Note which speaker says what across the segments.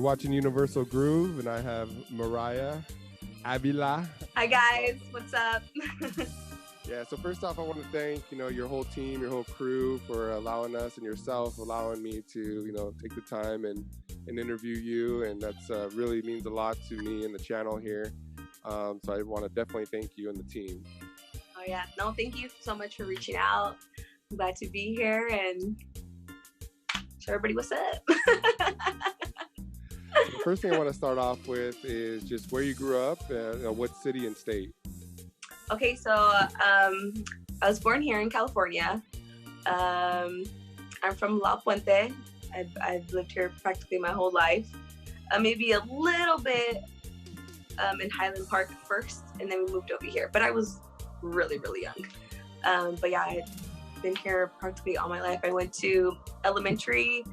Speaker 1: You're watching Universal Groove, and I have Mariah Avila.
Speaker 2: Hi guys, what's up?
Speaker 1: Yeah, so first off, I want to thank, your whole team, your whole crew for allowing us and yourself allowing me to, take the time and interview you. And that's really means a lot to me and the channel here. So I want to definitely thank you and the team.
Speaker 2: Oh yeah, no, thank you so much for reaching out. I'm glad to be here and show everybody what's up.
Speaker 1: The first thing I want to start off with is just where you grew up, what city and state.
Speaker 2: Okay, so I was born here in California. I'm from La Puente. I've lived here practically my whole life. Maybe a little bit in Highland Park first, and then we moved over here. But I was really, really young. But yeah, I've been here practically all my life. I went to elementary,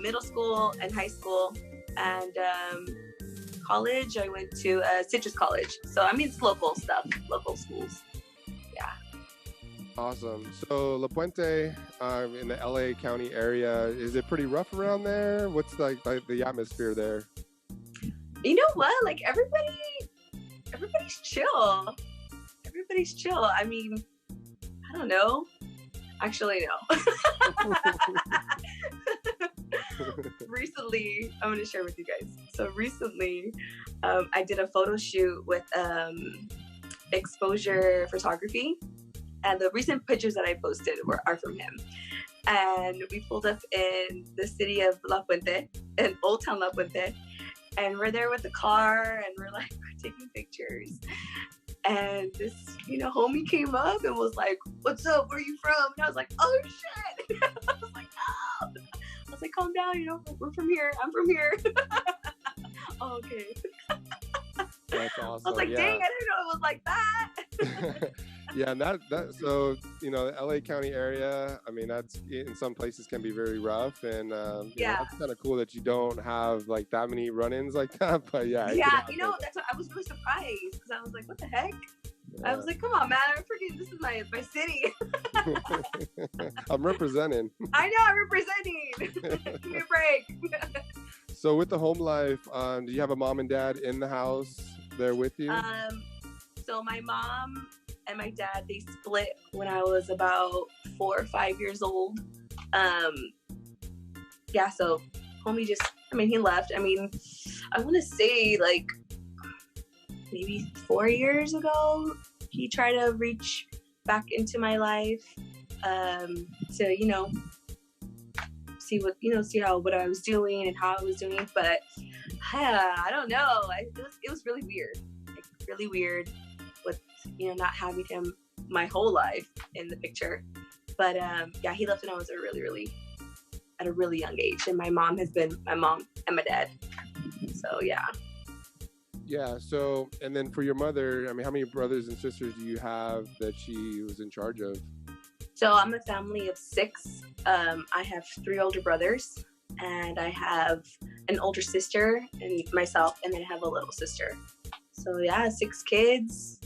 Speaker 2: middle school, and high school. And college, I went to Citrus College. So, I mean, it's local stuff, local schools. Yeah.
Speaker 1: Awesome. So, La Puente, in the LA County area, is it pretty rough around there? What's like the atmosphere there?
Speaker 2: You know what? Like, everybody's chill. Everybody's chill. I mean, I don't know. Actually, no. Recently, I'm going to share with you guys. So recently, I did a photo shoot with Exposure Photography, and the recent pictures that I posted are from him. And we pulled up in the city of La Puente, in Old Town La Puente, and we're there with the car, and we're taking pictures. And this, homie came up and was like, "What's up? Where are you from?" And I was like, "Oh shit!" I was like, "No." I was like, "Calm down, we're from here. I'm from here." Oh, okay.
Speaker 1: That's awesome.
Speaker 2: I was like,
Speaker 1: yeah.
Speaker 2: Dang, I didn't know it was like that.
Speaker 1: Yeah, and that so the LA County area, I mean, that's in some places can be very rough, and that's kind of cool that you don't have like that many run-ins like that. But yeah,
Speaker 2: that's what I was really surprised, because I was like, what the heck? Yeah. I was like, come on, man, I'm freaking, this is my city.
Speaker 1: I'm representing.
Speaker 2: I know, I'm representing. Give me a break.
Speaker 1: So with the home life, do you have a mom and dad in the house there with you?
Speaker 2: So my mom and my dad, they split when I was about 4 or 5 years old. So homie he left. I mean, I want to say like maybe 4 years ago, he tried to reach back into my life to, see what I was doing and how I was doing. But I don't know. It was really weird, really weird with, not having him my whole life in the picture. But he left when I was at a really young age. And my mom has been my mom and my dad. So, yeah.
Speaker 1: Yeah. So, and then for your mother, I mean, how many brothers and sisters do you have that she was in charge of?
Speaker 2: So I'm a family of 6. I have 3 older brothers, and I have an older sister and myself, and then I have a little sister. So yeah, 6 kids,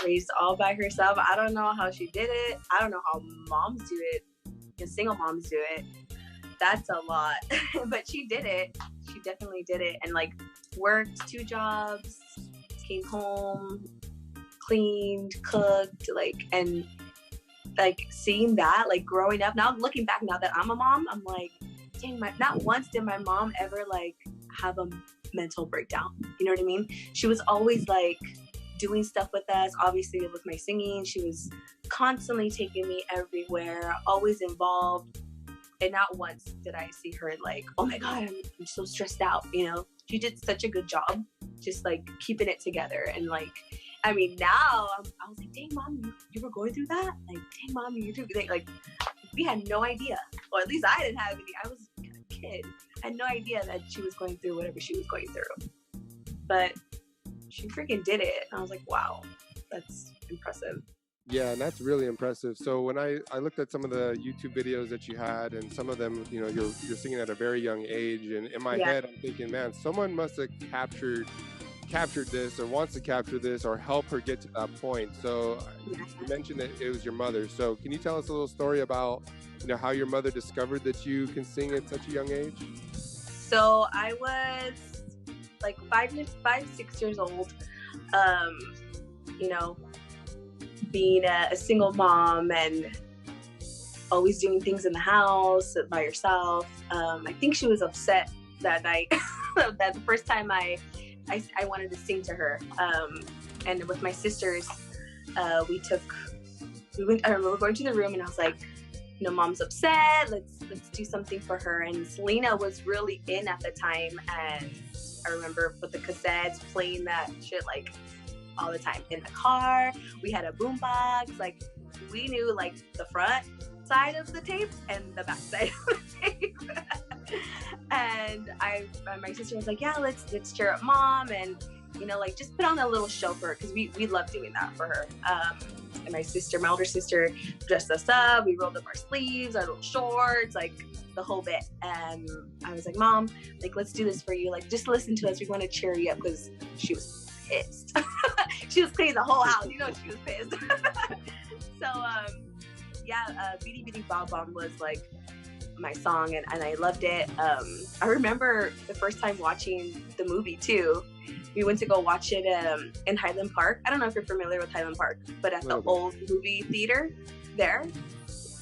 Speaker 2: raised all by herself. I don't know how she did it. I don't know how moms do it. Single moms do it. That's a lot. But she did it. She definitely did it. And worked 2 jobs, came home, cleaned, cooked, and seeing that, growing up, now looking back, now that I'm a mom, I'm like, dang, not once did my mom ever have a mental breakdown. You know what I mean? She was always doing stuff with us. Obviously with my singing, she was constantly taking me everywhere, always involved. And not once did I see her oh my God, I'm so stressed out. She did such a good job just keeping it together. And I mean, now I was like, dang, mom, you were going through that? Dang, mom, you too. We had no idea. Or at least I didn't have any. I was a kid. I had no idea that she was going through whatever she was going through. But she freaking did it. And I was like, wow, that's impressive.
Speaker 1: Yeah, and that's really impressive. So when I looked at some of the YouTube videos that you had, and some of them, you're singing at a very young age, and in my head, I'm thinking, man, someone must have captured this, or wants to capture this, or help her get to that point. So you mentioned that it was your mother. So can you tell us a little story about, how your mother discovered that you can sing at such a young age?
Speaker 2: So I was like 6 years old. You know, being a single mom and always doing things in the house by yourself. I think she was upset that night that the first time I wanted to sing to her. And with my sisters, I remember going to the room and I was like, you know, mom's upset. Let's do something for her. And Selena was really in at the time, and I remember with the cassettes playing that shit like all the time in the car. We had a boombox. Like we knew like the front side of the tape and the back side of the tape. And my sister was like, yeah, let's cheer up mom, and you know, like just put on a little show for her, because we love doing that for her. And my older sister dressed us up. We rolled up our sleeves, our little shorts, like the whole bit. And I was like, Mom, like let's do this for you. Like just listen to us. We want to cheer you up, because she was pissed. She was cleaning the whole house. You know, she was pissed. So Beady Beady Bom Bom was like my song, and I loved it. I remember the first time watching the movie too. We went to go watch it in Highland Park. I don't know if you're familiar with Highland Park, but at the old movie theater there.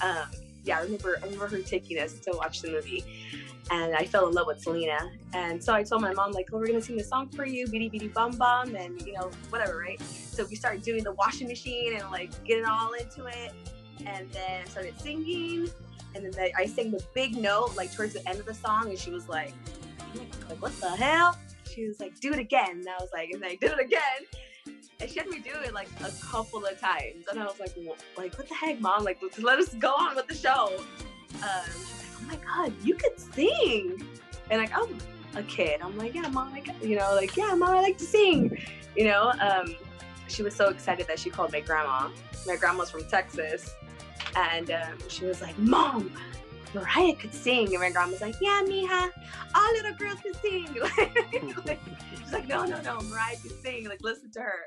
Speaker 2: I remember her taking us to watch the movie, and I fell in love with Selena. And so I told my mom, like, oh, we're gonna sing this song for you, Beady Beady Bum Bum, and you know, whatever, right? So we started doing the washing machine and like getting all into it, and then started singing. And then I sang the big note like towards the end of the song, and she was like what the hell? She was like, do it again. And I was like, and I did it again. And she had me do it like a couple of times. And I was like, what the heck, Mom? Like, let us go on with the show. She's like, oh my God, you could sing. And like, I'm a kid. I'm like, yeah, Mom, yeah, Mom, I like to sing. You know, she was so excited that she called my grandma. My grandma's from Texas. And she was like, Mom, Mariah could sing. And my grandma's like, yeah, mija, all little girls can sing. She's like, no, Mariah can sing. Like, listen to her.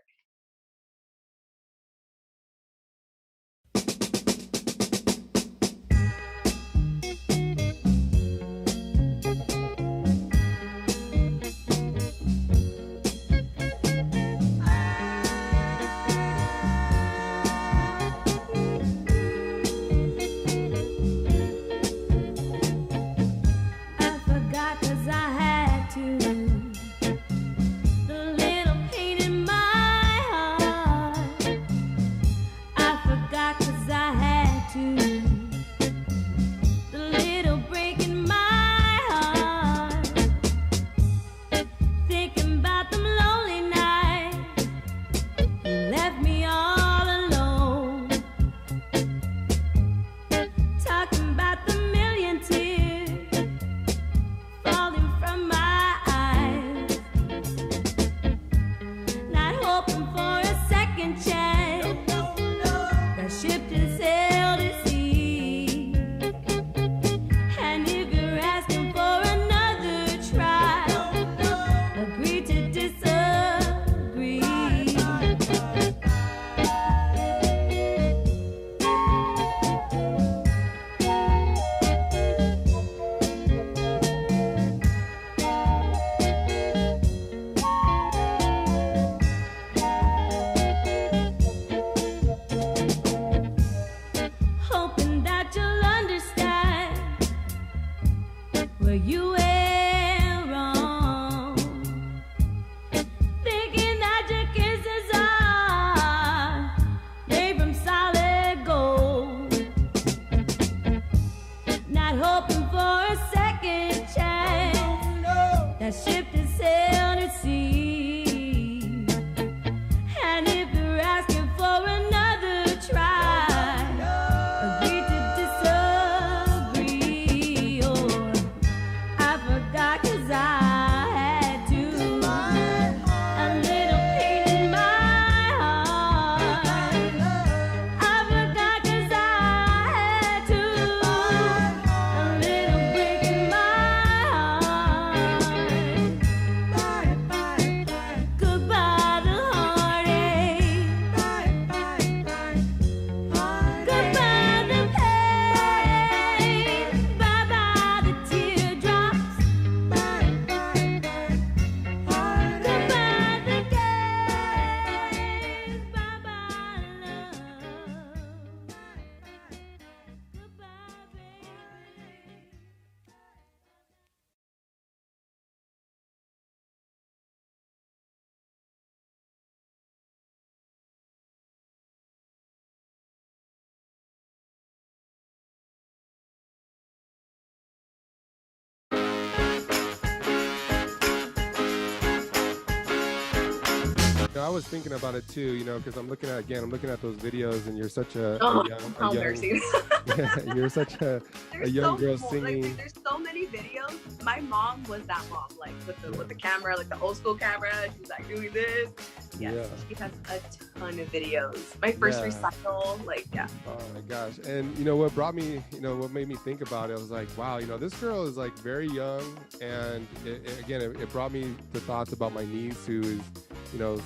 Speaker 1: I was thinking about it too, because I'm looking at those videos, and you're such a
Speaker 2: Oh,
Speaker 1: young you're such a young girl singing.
Speaker 2: Like, there's so many videos. My mom was that mom, like with the camera, like the old school camera. She's like doing this. Yes, yeah. She has a ton of videos. My first recital, like, yeah.
Speaker 1: Oh my gosh. And what made me think about it, I was like, wow, this girl is like very young, and it brought me to thoughts about my niece, who is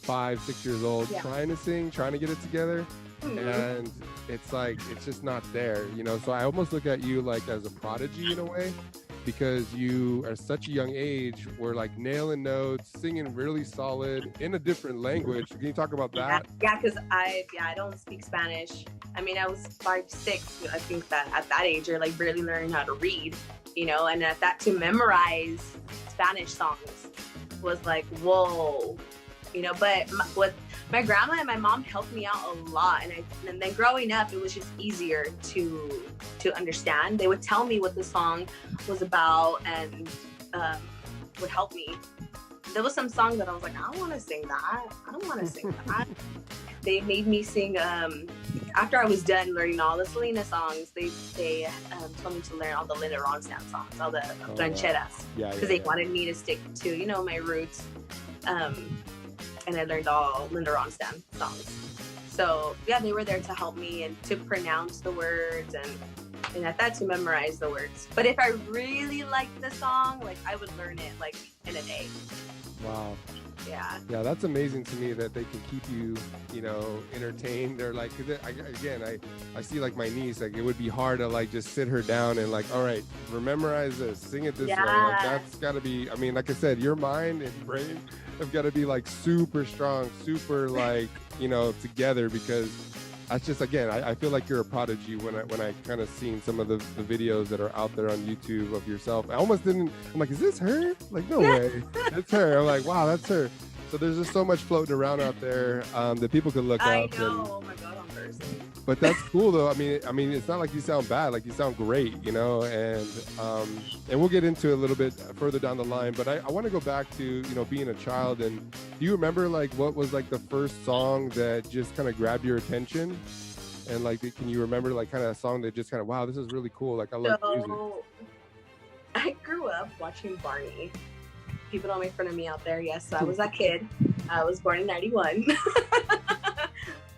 Speaker 1: 5, 6 years old, trying to sing, trying to get it together. And it's like, it's just not there, so I almost look at you like as a prodigy in a way, because you are such a young age, were like nailing notes, singing really solid in a different language. Can you talk about that?
Speaker 2: Yeah, because I don't speak Spanish. I mean, I was 5, 6. I think that at that age you're like barely learning how to read, and at that, to memorize Spanish songs was like, whoa, but what my grandma and my mom helped me out a lot, and then growing up, it was just easier to understand. They would tell me what the song was about, and would help me. There was some songs that I was like, I don't want to sing that. I don't want to sing that. They made me sing. After I was done learning all the Selena songs, they told me to learn all the Linda Ronstadt songs, all the rancheras, because they wanted me to stick to my roots. And I learned all Linda Ronstadt songs. So yeah, they were there to help me and to pronounce the words and at that, to memorize the words. But if I really liked the song, like, I would learn it like in a day.
Speaker 1: Wow.
Speaker 2: Yeah.
Speaker 1: Yeah, that's amazing to me that they can keep you, entertained. Or like, cause I see like my niece, like it would be hard to like just sit her down and like, all right, memorize this, sing it this way. Like, that's gotta be, I mean, like I said, your mind and brain have got to be like super strong, super like, together, because that's just, again, I feel like you're a prodigy when I kind of seen some of the videos that are out there on YouTube of yourself. I almost didn't, I'm like, is this her? Like, no way, it's her. I'm like, wow, that's her. So there's just so much floating around out there that people could look up.
Speaker 2: I know. Oh my God, on Thursday.
Speaker 1: But that's cool though. I mean, it's not like you sound bad. Like, you sound great, and we'll get into it a little bit further down the line. But I want to go back to being a child. And do you remember like what was like the first song that just kind of grabbed your attention? And like, can you remember like kind of a song that just kind of, wow, this is really cool. Like, I love music.
Speaker 2: I grew up watching Barney. People don't make fun of me out there. Yes, so I was that kid. I was born in 91.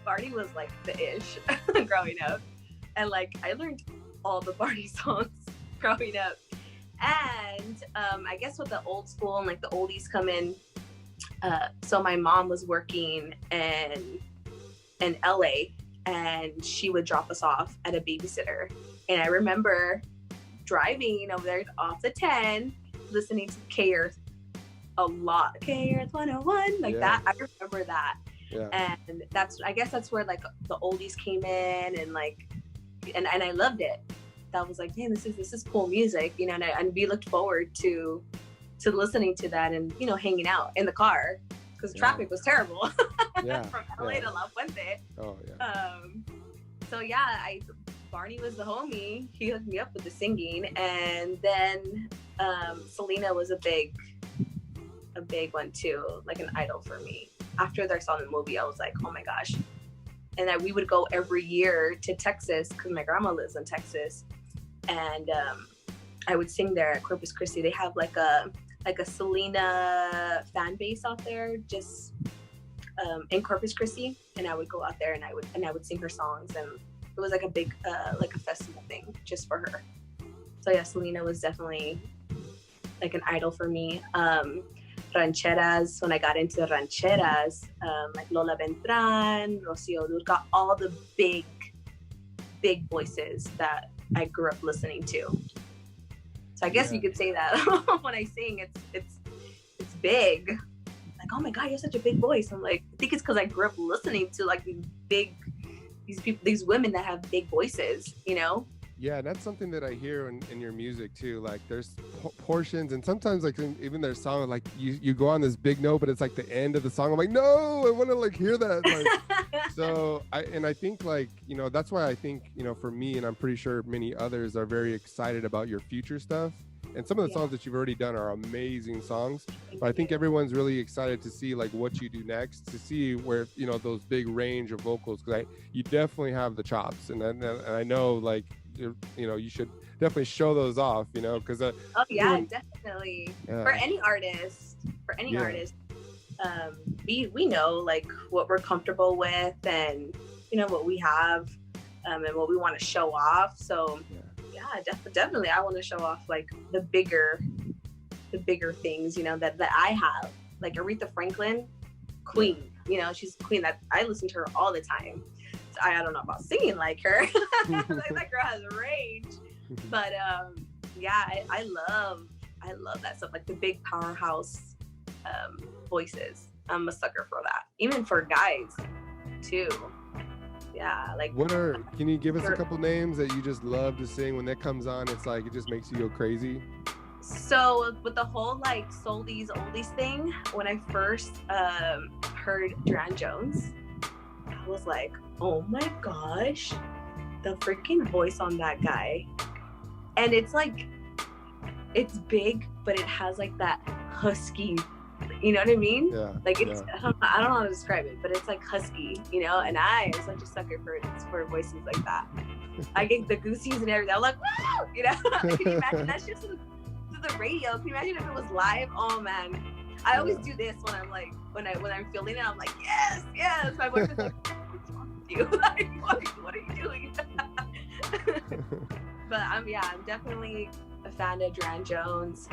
Speaker 2: Barney was like the ish growing up. And like, I learned all the Barney songs growing up. And I guess with the old school and like the oldies come in. So my mom was working in LA, and she would drop us off at a babysitter. And I remember driving over there off the 10, listening to KEarth a lot. KEarth 101, like that. I remember that. Yeah. And I guess that's where like the oldies came in, and like, and I loved it. That was like, man, this is cool music, and we looked forward to listening to that and, hanging out in the car, because traffic was terrible from LA to La Fuente. Oh yeah. So yeah, Barney was the homie. He hooked me up with the singing, and then Selena was a big one too, like an idol for me. After I saw the movie, I was like, oh my gosh. And we would go every year to Texas, because my grandma lives in Texas, and I would sing there at Corpus Christi. They have like a Selena fan base out there, just in Corpus Christi, and I would go out there and I would sing her songs, and it was like a big like a festival thing just for her. So yeah, Selena was definitely like an idol for me. Rancheras, when I got into rancheras, like Lola Beltran, Rocío Dúrcal, all the big voices that I grew up listening to. So I guess you could say that when I sing, it's big. Like, oh my God, you have such a big voice. I'm like, I think it's because I grew up listening to like these women that have big voices,
Speaker 1: Yeah, that's something that I hear in your music too. Like, there's portions, and sometimes like even their song, like you go on this big note, but it's like the end of the song. I'm like, no, I want to like hear that. Like, so I think like, that's why I think, for me, and I'm pretty sure many others are very excited about your future stuff. And some of the songs that you've already done are amazing songs. But I think everyone's really excited to see like what you do next, to see where, you know, those big range of vocals, because you definitely have the chops, and I know like you know you should definitely show those off, you know, because
Speaker 2: definitely for any artist, we know like what we're comfortable with, and you know what we have, and what we want to show off. So definitely I want to show off like the bigger things, you know, that I have, like Aretha Franklin, queen, you know, she's a queen that I listen to her all the time. So I don't know about singing like her. Like, that girl has range, but I love that stuff, like the big powerhouse voices. I'm a sucker for that, even for guys too. Yeah, like
Speaker 1: can you give us a couple names that you just love to sing? When that comes on, it's like it just makes you go crazy.
Speaker 2: So with the whole like oldies thing, when I first heard Durand Jones, I was like, oh my gosh, the freaking voice on that guy. And it's like, it's big, but it has like that husky, you know what I mean?
Speaker 1: Yeah.
Speaker 2: Like it's, I don't know how to describe it, but it's like husky, you know? And I am such a sucker for voices like that. I get the goosies and everything. I'm like, woo! You know? Can you imagine that shit to the radio? Can you imagine if it was live? Oh man. I always do this when I'm like, when I'm feeling it, I'm like, yes. My voice is like, what's wrong with you? Like, what are you doing? But I'm definitely a fan of Durand Jones.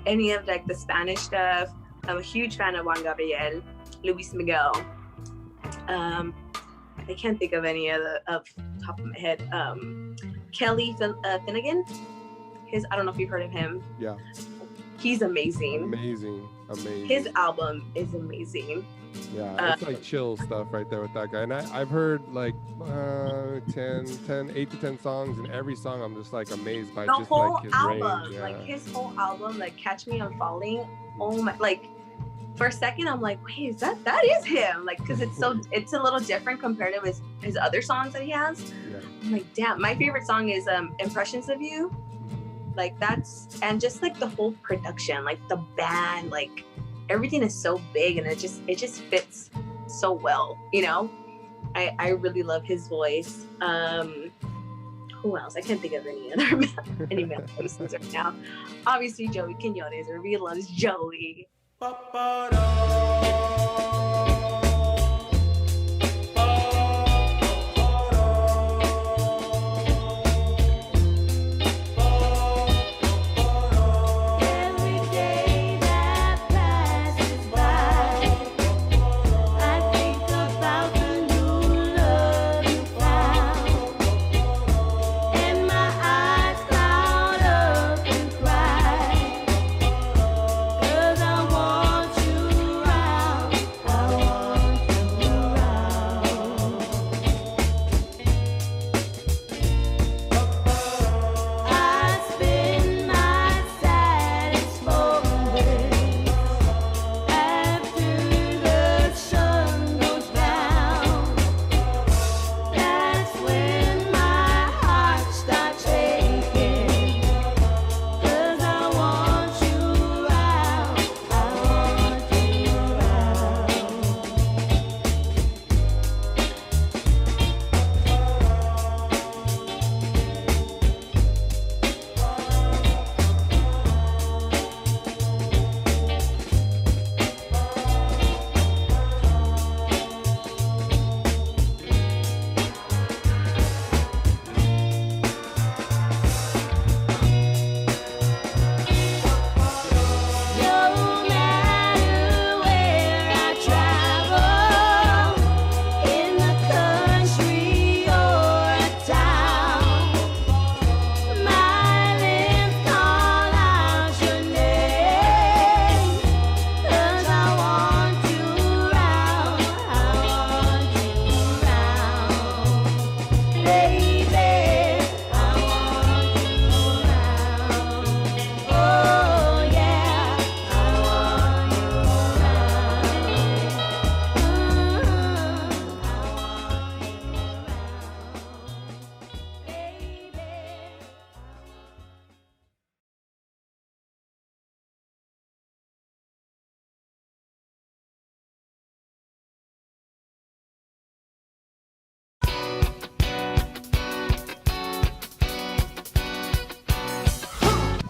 Speaker 2: Any of like the Spanish stuff. I'm a huge fan of Juan Gabriel, Luis Miguel. I can't think of any of the top of my head. Kelly Finnegan. I don't know if you've heard of him.
Speaker 1: Yeah.
Speaker 2: He's amazing.
Speaker 1: Amazing.
Speaker 2: His album is amazing.
Speaker 1: Yeah, it's like chill stuff right there with that guy. And I've heard like 8 to 10 songs, and every song I'm just like amazed by
Speaker 2: the
Speaker 1: just
Speaker 2: whole
Speaker 1: like his
Speaker 2: album.
Speaker 1: range. Yeah.
Speaker 2: Like his whole album, like Catch Me I'm Falling. Oh my, like for a second I'm like, wait, is that is him? Like, because it's a little different compared to his other songs that he has.
Speaker 1: Yeah.
Speaker 2: I'm like, damn, my favorite song is Impressions of You. Like and just like the whole production, like the band, like everything is so big, and it just fits so well, you know. I really love his voice. Who else? I can't think of any male voices right now. Obviously Joey Quinones. Everybody loves Joey.
Speaker 3: I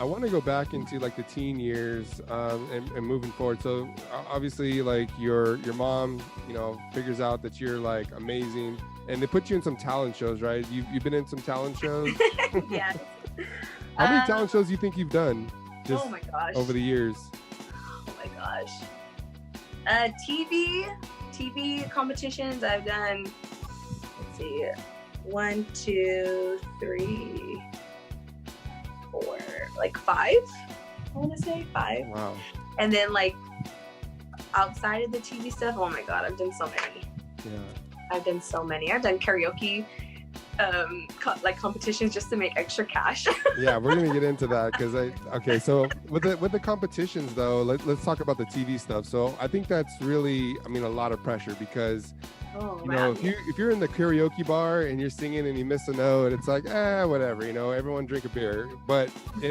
Speaker 1: I want to go back into like the teen years and moving forward. So obviously, like your mom, you know, figures out that you're like amazing, and they put you in some talent shows, right? You've been in some talent shows.
Speaker 2: Yes.
Speaker 1: How many talent shows do you think you've done? Just
Speaker 2: oh my gosh.
Speaker 1: over the years.
Speaker 2: Oh my gosh. TV competitions I've done. Let's see, 1, 2, 3, 4, like 5. I want to say 5.
Speaker 1: Wow.
Speaker 2: And then like outside of the TV stuff, oh my god, I've done so many.
Speaker 1: Yeah.
Speaker 2: I've done so many. I've done karaoke, like competitions just to make extra cash.
Speaker 1: Yeah, we're gonna get into that because okay. So with the competitions though, let's talk about the TV stuff. So I think that's really, I mean, a lot of pressure because you know, if you're in the karaoke bar and you're singing and you miss a note, it's like whatever, you know, everyone drink a beer. But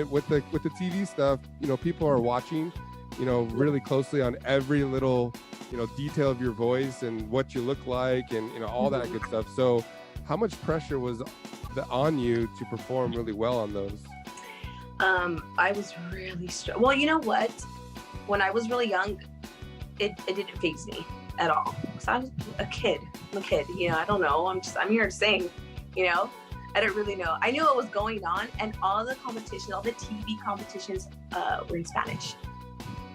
Speaker 1: with the TV stuff, you know, people are watching, you know, really closely on every little, you know, detail of your voice and what you look like and, you know, all that good stuff. So how much pressure was on you to perform really well on those?
Speaker 2: I was really well, you know what? When I was really young, it didn't faze me at all. So I was a kid. I'm a kid, you know, I don't know. I'm here to sing, you know? I didn't really know. I knew what was going on, and all the competitions, all the TV competitions were in Spanish.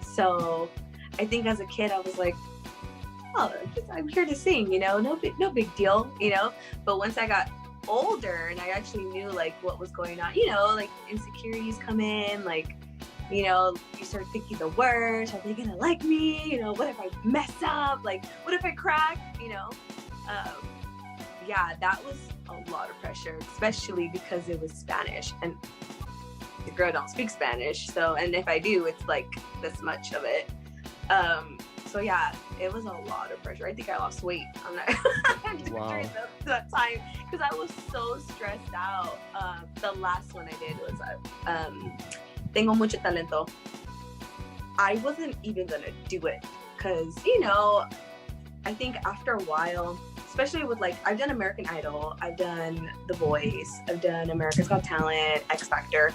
Speaker 2: So I think as a kid, I was like, oh, I'm here to sing, you know, no big deal, you know? But once I got older and I actually knew like what was going on, you know, like insecurities come in, like, you know, you start thinking the worst, are they gonna like me? You know, what if I mess up? Like, what if I crack? You know? Yeah, that was a lot of pressure, especially because it was Spanish and the girl don't speak Spanish. So, and if I do, it's like this much of it. So yeah, it was a lot of pressure. I think I lost weight on that
Speaker 1: Wow.
Speaker 2: during that time because I was so stressed out. The last one I did was Tengo Mucho Talento. I wasn't even gonna do it because, you know, I think after a while, especially with like, I've done American Idol, I've done The Voice, I've done America's Got Talent, X Factor,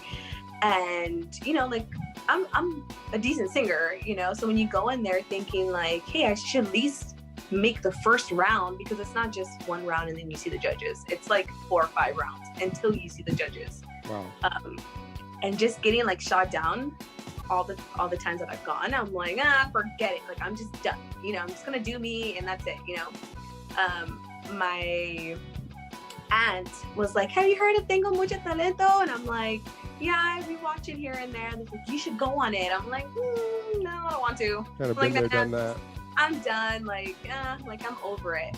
Speaker 2: and you know, like I'm a decent singer, you know, so when you go in there thinking like, hey, I should at least make the first round, because it's not just one round and then you see the judges, it's like 4 or 5 rounds until you see the judges.
Speaker 1: Wow.
Speaker 2: And just getting like shot down all the times that I've gone, I'm like, forget it, like I'm just done, you know, I'm just gonna do me and that's it, you know. My aunt was like, have you heard of Tengo Mucho Talento? And I'm like, yeah, we watch it here and there. And they're like, you should go on it. I'm like, no, I don't want to.
Speaker 1: Kind of
Speaker 2: like,
Speaker 1: been there, done that.
Speaker 2: I'm done. Like I'm over it.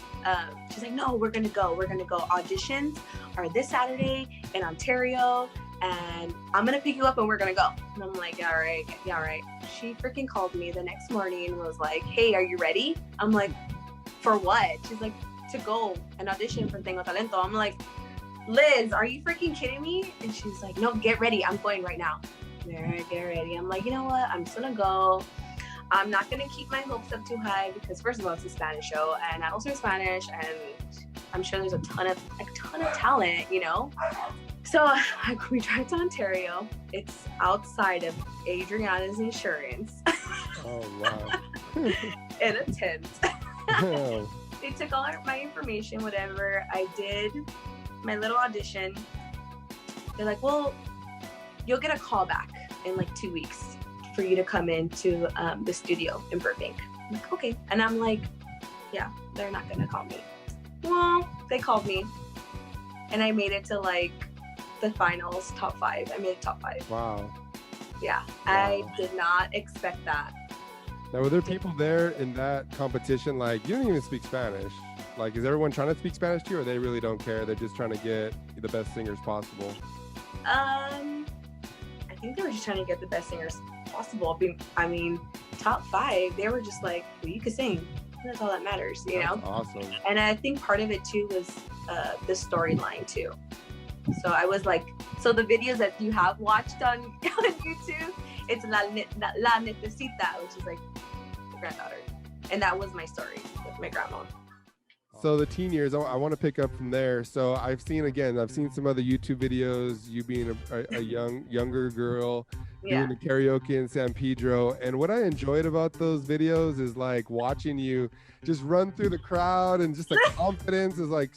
Speaker 2: She's like, no, we're gonna go. Auditions are this Saturday in Ontario, and I'm gonna pick you up and we're gonna go. And I'm like, all right. She freaking called me the next morning and was like, hey, are you ready? I'm like, for what? She's like, to go and audition for Tengo Talento. I'm like, Liz, are you freaking kidding me? And she's like, no, get ready. I'm going right now. Get ready. I'm like, you know what? I'm just gonna go. I'm not gonna keep my hopes up too high because first of all, it's a Spanish show and I also speak Spanish and I'm sure there's a ton of talent, you know? So we drive to Ontario. It's outside of Adriana's insurance.
Speaker 1: Oh, wow.
Speaker 2: In a tent.
Speaker 1: Oh.
Speaker 2: They took all my information, whatever. I did my little audition. They're like, well, you'll get a call back in like 2 weeks for you to come into the studio in Burbank. I'm like, okay. And I'm like, yeah, they're not gonna call me. Well, they called me and I made it to like the finals, top 5. I made it top 5.
Speaker 1: Wow.
Speaker 2: Yeah, wow. I did not expect that.
Speaker 1: Now, were there people there in that competition, like, you don't even speak Spanish? Like, is everyone trying to speak Spanish to you, or they really don't care? They're just trying to get the best singers possible?
Speaker 2: I think they were just trying to get the best singers possible. I mean, top 5, they were just like, well, you can sing. That's all that matters, you know?
Speaker 1: Awesome.
Speaker 2: And I think part of it, too, was the storyline, too. So I was like, so the videos that you have watched on YouTube, it's La Netecita, which is like the granddaughter. And that was my story with my grandma.
Speaker 1: So the teen years, I want to pick up from there. So I've seen some other YouTube videos, you being a younger girl doing the karaoke in San Pedro. And what I enjoyed about those videos is like watching you just run through the crowd, and just the confidence is like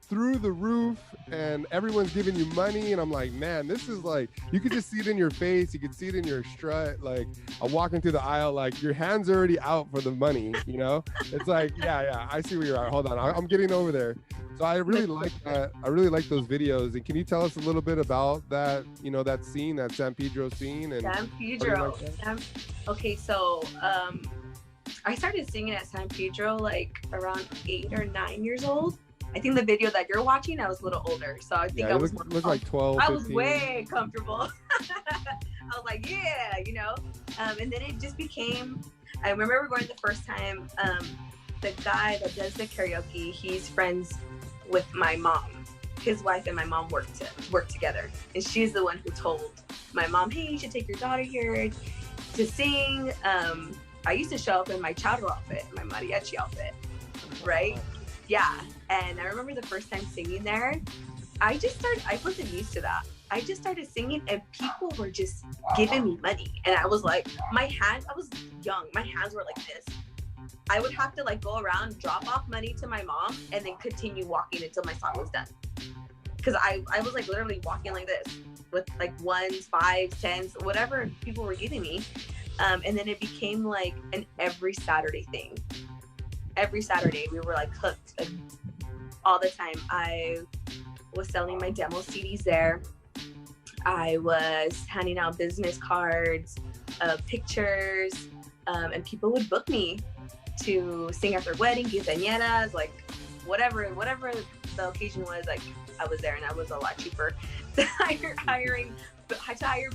Speaker 1: through the roof, and everyone's giving you money, and I'm like, man, this is like, you could just see it in your face, you could see it in your strut. Like, I'm walking through the aisle, like your hands are already out for the money, you know. It's like, yeah, I see where you're at. Hold on, I'm getting over there. So I really like that. I really like those videos. And can you tell us a little bit about that, you know, that scene, that San Pedro scene? And
Speaker 2: San Pedro. Okay, so I started singing at San Pedro like around 8 or 9 years old. I think the video that you're watching, I was a little older, so I think I was
Speaker 1: looked like 12.
Speaker 2: I
Speaker 1: 15.
Speaker 2: was way comfortable. I was like, yeah, you know. And then it just became. I remember going the first time. The guy that does the karaoke, he's friends with my mom. His wife and my mom work together, and she's the one who told my mom, hey, you should take your daughter here to sing. I used to show up in my chadro outfit, my mariachi outfit, right? Yeah. And I remember the first time singing there, I wasn't used to that. I just started singing and people were just giving me money. And I was like, I was young, my hands were like this. I would have to like go around, drop off money to my mom, and then continue walking until my song was done. Cause I was like literally walking like this with like ones, fives, tens, whatever people were giving me. And then it became like an every Saturday thing. Every Saturday we were like hooked all the time. I was selling my demo CDs there. I was handing out business cards, pictures, and people would book me to sing at their wedding, quinceañeras, like whatever the occasion was. Like I was there, and I was a lot cheaper to hire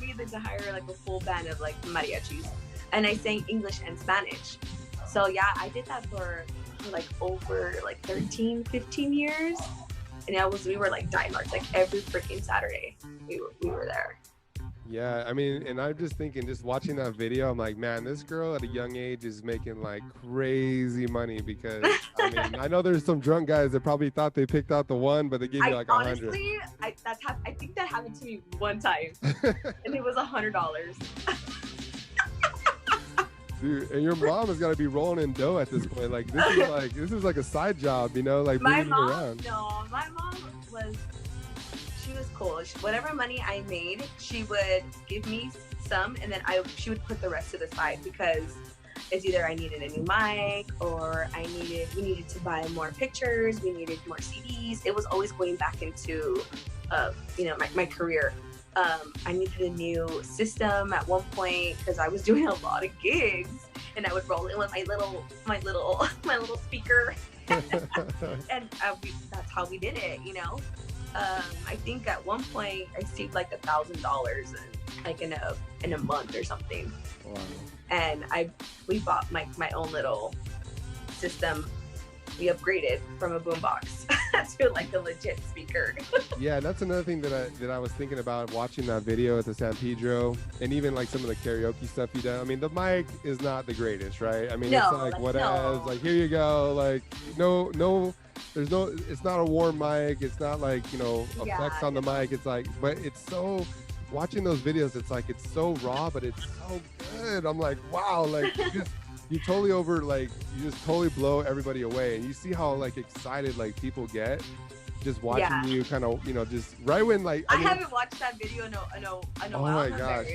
Speaker 2: me than to hire like a full band of like mariachis. And I sang English and Spanish. So yeah, I did that for like over like 13, 15 years. And we were like diehards, like every freaking Saturday we were there.
Speaker 1: Yeah, I mean, and I'm just thinking, just watching that video, I'm like, man, this girl at a young age is making like crazy money, because I mean, I know there's some drunk guys that probably thought they picked out the one, but they gave you like $100.
Speaker 2: Honestly, I think that happened to me one time, and it was $100.
Speaker 1: Dude, and your mom has got to be rolling in dough at this point. Like this is like a side job, you know, like bringing you around.
Speaker 2: No, my mom was cool. Whatever money I made, she would give me some, and then she would put the rest to the side, because it's either I needed a new mic, or we needed to buy more pictures, we needed more CDs. It was always going back into my career. I needed a new system at one point, because I was doing a lot of gigs, and I would roll in with my little speaker, and that's how we did it, you know. I think at one point I saved like $1,000 in a month or something.
Speaker 1: Wow.
Speaker 2: And we bought my own little system. We upgraded from a boombox to like a legit speaker.
Speaker 1: Yeah, that's another thing that I was thinking about watching that video at the San Pedro, and even like some of the karaoke stuff you done. I mean, the mic is not the greatest, right? I mean, it's like whatever, like here you go, like no. There's no, it's not a warm mic. It's not like, you know, effects on the mic. It's like, but it's so, watching those videos, it's like, it's so raw, but it's so good. I'm like, wow, like you totally you just totally blow everybody away. And you see how like excited like people get just watching you kind of, you know, just right when like.
Speaker 2: I haven't watched that video in a
Speaker 1: oh
Speaker 2: while.
Speaker 1: My gosh.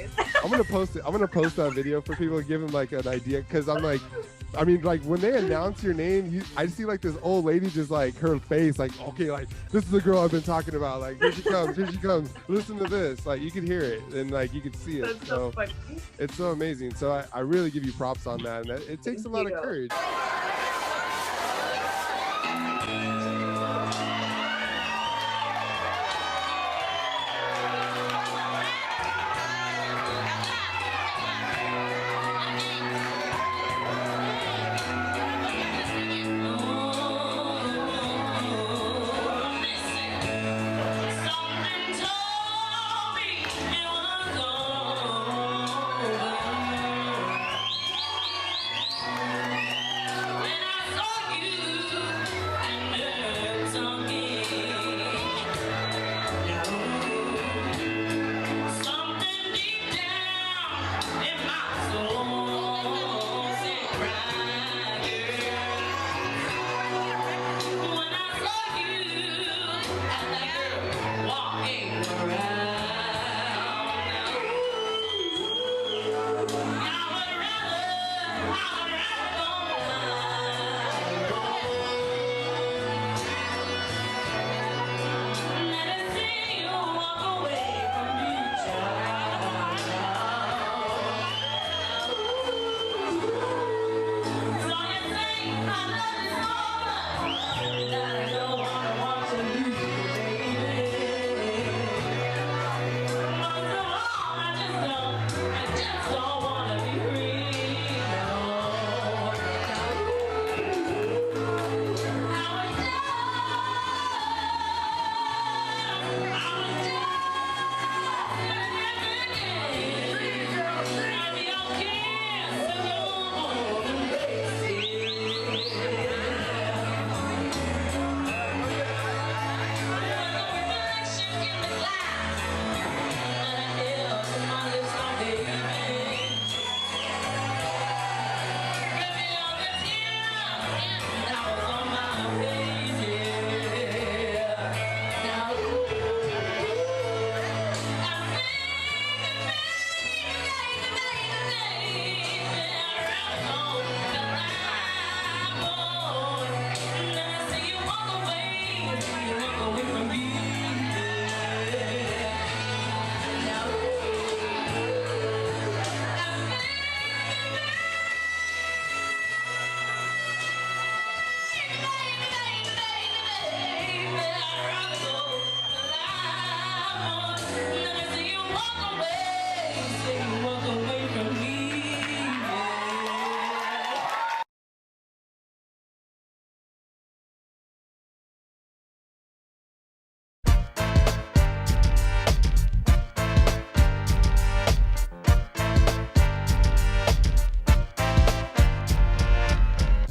Speaker 1: I'm going to post it. I'm going to post that video for people to give them like an idea. Cause I'm like, I mean, like when they announce your name, I see like this old lady, just like her face, like, okay, like this is the girl I've been talking about. Like here she comes. Listen to this. Like you can hear it, and like you can see it.
Speaker 2: That's so funny.
Speaker 1: It's so amazing. So I really give you props on that, and it takes a lot of courage.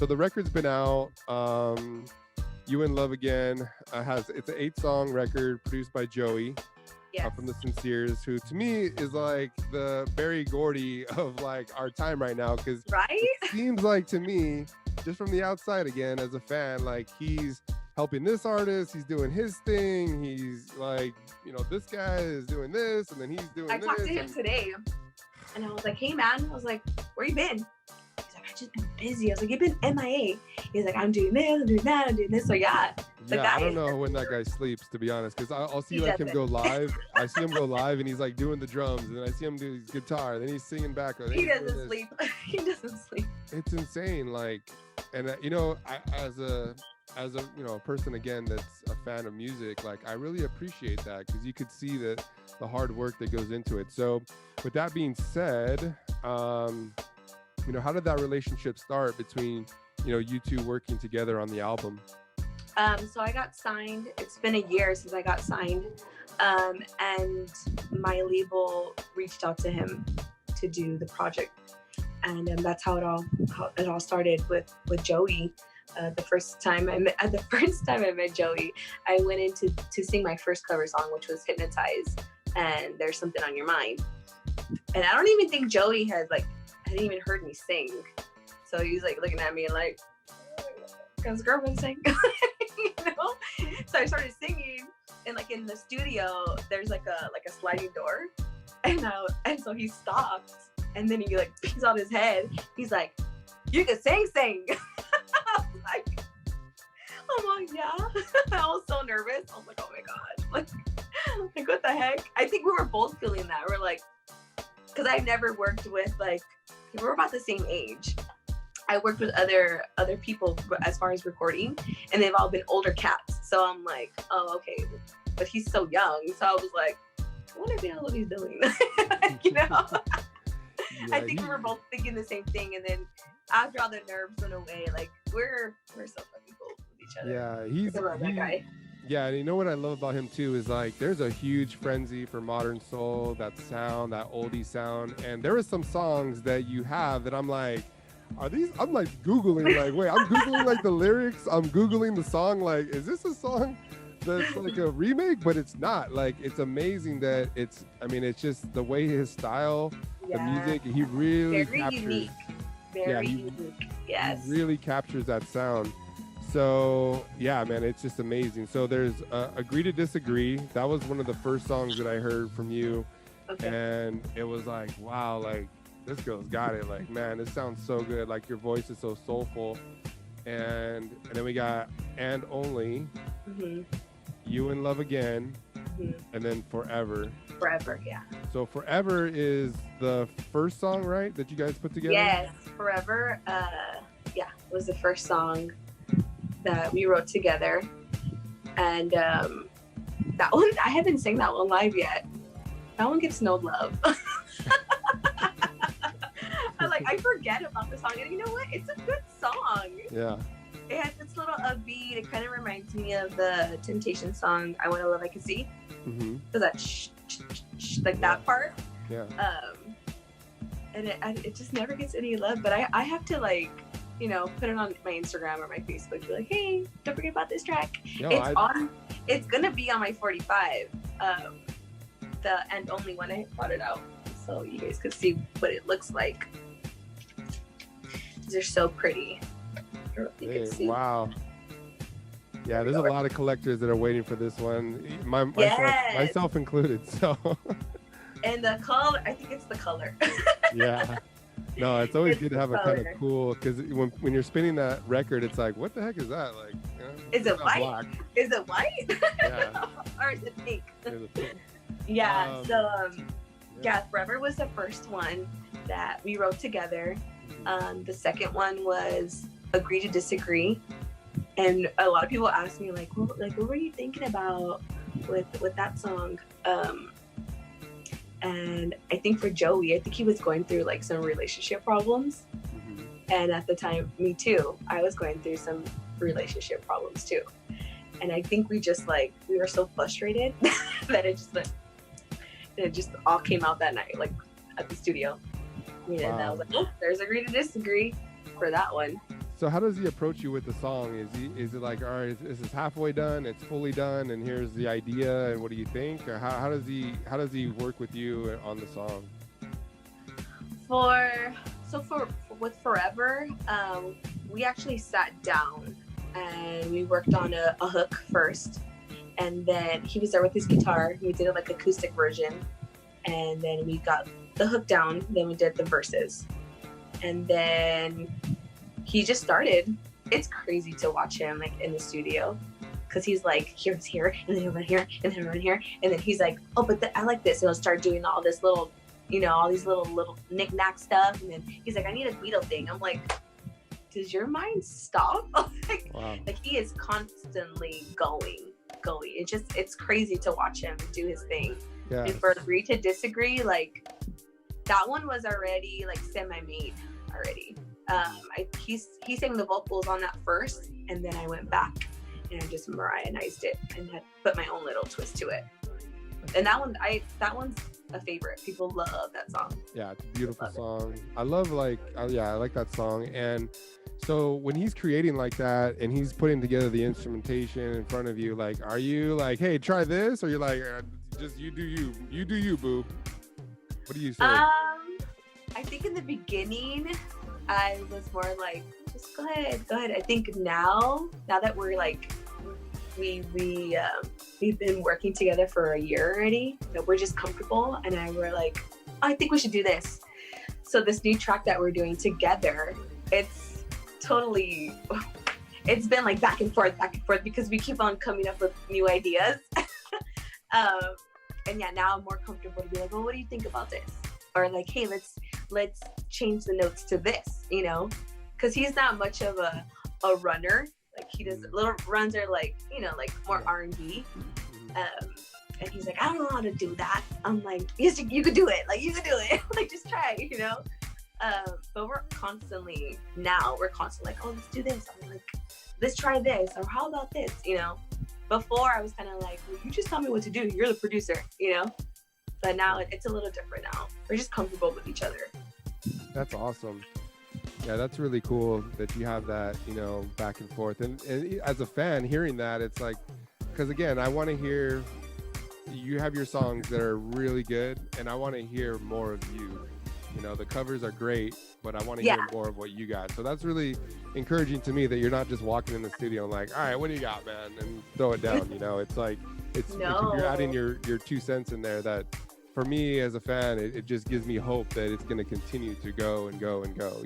Speaker 1: So the record's been out. You in Love Again it's an 8-song record produced by Joey.
Speaker 2: Yes.
Speaker 1: From the Sinceres, who to me is like the Berry Gordy of like our time right now, because
Speaker 2: right?
Speaker 1: It seems like to me, just from the outside again as a fan, like he's helping this artist, he's doing his thing, he's like, you know, this guy is doing this, and then he's doing this.
Speaker 2: I talked to him today, and I was like, hey man, I was like, where you been? He's like, I just been busy. I was like, you've been MIA. He's like, I'm doing this, I'm doing that, I'm doing this. So yeah.
Speaker 1: I don't know when that guy sleeps, to be honest, because I'll see like him go live. I see him go live, and he's like doing the drums, and then I see him do his guitar, then he's singing back.
Speaker 2: He doesn't sleep. He doesn't sleep.
Speaker 1: It's insane, like, and you know, as a you know, a person again that's a fan of music, like I really appreciate that, because you could see the hard work that goes into it. So with that being said, you know, how did that relationship start between, you know, you two working together on the album?
Speaker 2: So I got signed. It's been a year since I got signed, and my label reached out to him to do the project, and that's how it all started with Joey. The first time I met Joey, I went in to sing my first cover song, which was Hypnotize, and There's Something on Your Mind. And I don't even think Joey hadn't even heard me sing, so he was like looking at me and like, "Can his girlfriend sing?" You know? So I started singing, and like in the studio, there's like a sliding door, and so he stopped, and then he like peeks out his head. He's like, "You can sing." I was like, yeah. I was so nervous. I was like, oh my god, like what the heck? I think we were both feeling that. We're like, because I never worked with, like, we're about the same age. I worked with other people as far as recording, and they've all been older cats. So I'm like, oh, okay, but he's so young. So I was like, I wonder if he knows what he's doing. You know? Yeah, I think we were both thinking the same thing, and then after all the nerves went away, like we're so fucking cool with each other.
Speaker 1: Yeah,
Speaker 2: that guy.
Speaker 1: Yeah, and you know what I love about him too is like there's a huge frenzy for modern soul, that sound, that oldie sound, and there are some songs that you have that I'm like, are these? I'm like Googling, like, wait, I'm Googling like the lyrics, I'm Googling the song, like, is this a song that's like a remake? But it's not. Like, it's amazing that it's, I mean, it's just the way his style, the music, he really captures.
Speaker 2: Unique. Very unique. Yes.
Speaker 1: He really captures that sound. So yeah, man, it's just amazing. So there's Agree to Disagree. That was one of the first songs that I heard from you. Okay. And it was like, wow, like this girl's got it. Like, man, this sounds so good. Like your voice is so soulful. And then we got And Only, You in Love Again, and then Forever.
Speaker 2: Forever, yeah.
Speaker 1: So Forever is the first song, right, that you guys put together?
Speaker 2: Yes, Forever, was the first song that we wrote together. And that one, I haven't sang that one live yet. That one gets no love. I forget about the song, and you know what? It's a good song.
Speaker 1: Yeah.
Speaker 2: It has this little upbeat. It kind of reminds me of the Temptation song, I Want to Love Like a Sea. So that that part.
Speaker 1: Yeah.
Speaker 2: And it just never gets any love, but I have to put it on my Instagram or my Facebook, be like, hey, don't forget about this track. It's gonna be on my 45, the And Only when I brought it out, so you guys could see what it looks like. They're so pretty.
Speaker 1: Wow. Yeah, there's a lot of collectors that are waiting for this one, myself included. So.
Speaker 2: And the color, I think it's the color.
Speaker 1: Yeah. No, it's always good to have a kind of cool, because when you're spinning that record, it's like, what the heck is that? Like,
Speaker 2: is it white?
Speaker 1: Black.
Speaker 2: Is it white?
Speaker 1: Yeah.
Speaker 2: Or is it pink?
Speaker 1: Pink.
Speaker 2: Yeah. Forever was the first one that we wrote together. The second one was Agree to Disagree, and a lot of people ask me what were you thinking about with that song? And I think for Joey, I think he was going through some relationship problems. And at the time, me too, I was going through some relationship problems too. And I think we were so frustrated that it just all came out that night, at the studio. And I was like, oh, there's Agree to Disagree for that one.
Speaker 1: So how does he approach you with the song? Is it like, all right, this is halfway done, it's fully done, and here's the idea, and what do you think? Or how does he work with you on the song?
Speaker 2: For with Forever, we actually sat down and we worked on a hook first, and then he was there with his guitar. We did a like acoustic version, and then we got the hook down. Then we did the verses, and then he just started. It's crazy to watch him like in the studio, because he's like, here's here, and then over here, and then over here, and then he's like, oh, but I like this, and he'll start doing all this little, all these little knick-knack stuff, and then he's like, I need a Guido thing. I'm like, does your mind stop?
Speaker 1: Wow.
Speaker 2: Like he is constantly going. It's crazy to watch him do his thing.
Speaker 1: Yeah.
Speaker 2: And for Agree to Disagree, like that one was already like semi-made already. He sang the vocals on that first, and then I went back and I just Mariah-ized it and had put my own little twist to it. And that one's a favorite. People love that song.
Speaker 1: Yeah, it's a beautiful song. I love I like that song. And so when he's creating like that and he's putting together the instrumentation in front of you, like, are you like, hey, try this? Or you're like, just you do you, boo? What do you say?
Speaker 2: I think in the beginning, I was more like, just go ahead. I think now that we're like, we've been working together for a year already, we're just comfortable, and we're like, oh, I think we should do this. So this new track that we're doing together, it's been like back and forth because we keep on coming up with new ideas. And yeah, now I'm more comfortable to be like, well, what do you think about this? Or like, hey, let's change the notes to this, because he's not much of a runner. Like he does little runs are like, like more R&B. And he's like, I don't know how to do that. I'm like, yes, you could do it. Like you could do it. Like just try, But we're constantly like, oh, let's do this. I'm like, let's try this. Or how about this? Before I was kind of like, well, you just tell me what to do. You're the producer, But now it's a little different now. We're just comfortable with each other.
Speaker 1: That's awesome. Yeah, that's really cool that you have that, back and forth. And as a fan, hearing that, it's like, because again, I want to hear, you have your songs that are really good, and I want to hear more of you. The covers are great, but I want to hear more of what you got. So that's really encouraging to me that you're not just walking in the studio and like, all right, what do you got, man? And throw it down, It's like, you're adding your 2 cents in there that, for me as a fan, it just gives me hope that it's going to continue to go and go and go,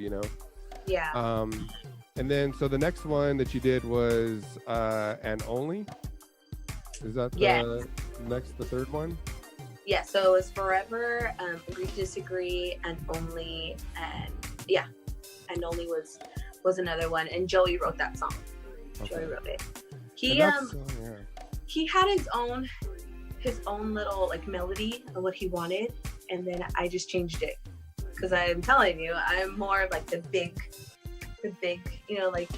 Speaker 2: Yeah.
Speaker 1: And then, so the next one that you did was And Only. Is that the third one?
Speaker 2: Yeah, so it was Forever, Agree to Disagree, And Only, and Only was another one. And Joey wrote that song. Okay. Joey wrote it. He had his own little like melody of what he wanted, and then I just changed it, because I'm telling you, I'm more of like the big, like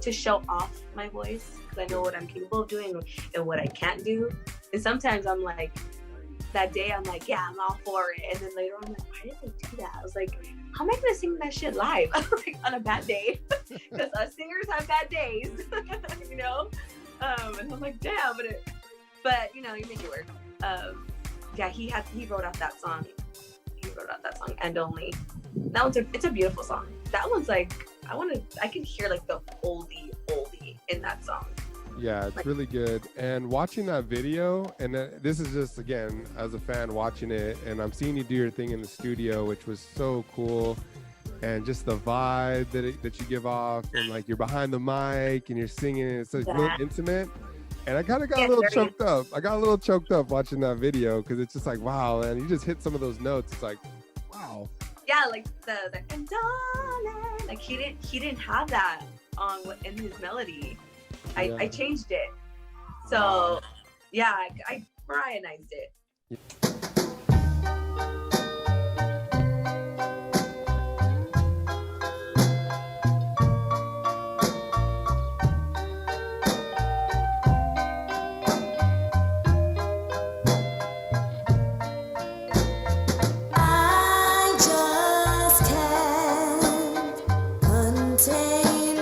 Speaker 2: to show off my voice, because I know what I'm capable of doing and what I can't do. And sometimes I'm like, that day I'm like, yeah, I'm all for it, and then later on I'm like, why did I do that? I was like, how am I gonna sing that shit live like on a bad day? Because us singers have bad days. And I'm like, damn, but you make it work. He wrote out that song. And Only. That one's it's a beautiful song. That one's like, I can hear like the oldie in that song.
Speaker 1: Yeah, it's really good. And watching that video, and this is just, again, as a fan watching it, and I'm seeing you do your thing in the studio, which was so cool. And just the vibe that you give off, and like you're behind the mic and you're singing, it's like real intimate. And I kind of got a little choked up. I got a little choked up watching that video, because it's just like, wow, man, you just hit some of those notes. It's like, wow.
Speaker 2: Yeah, like the and darling, like he didn't have that in his melody. I changed it. So yeah, I Mariah-ized it. Yeah.
Speaker 3: I just can't contain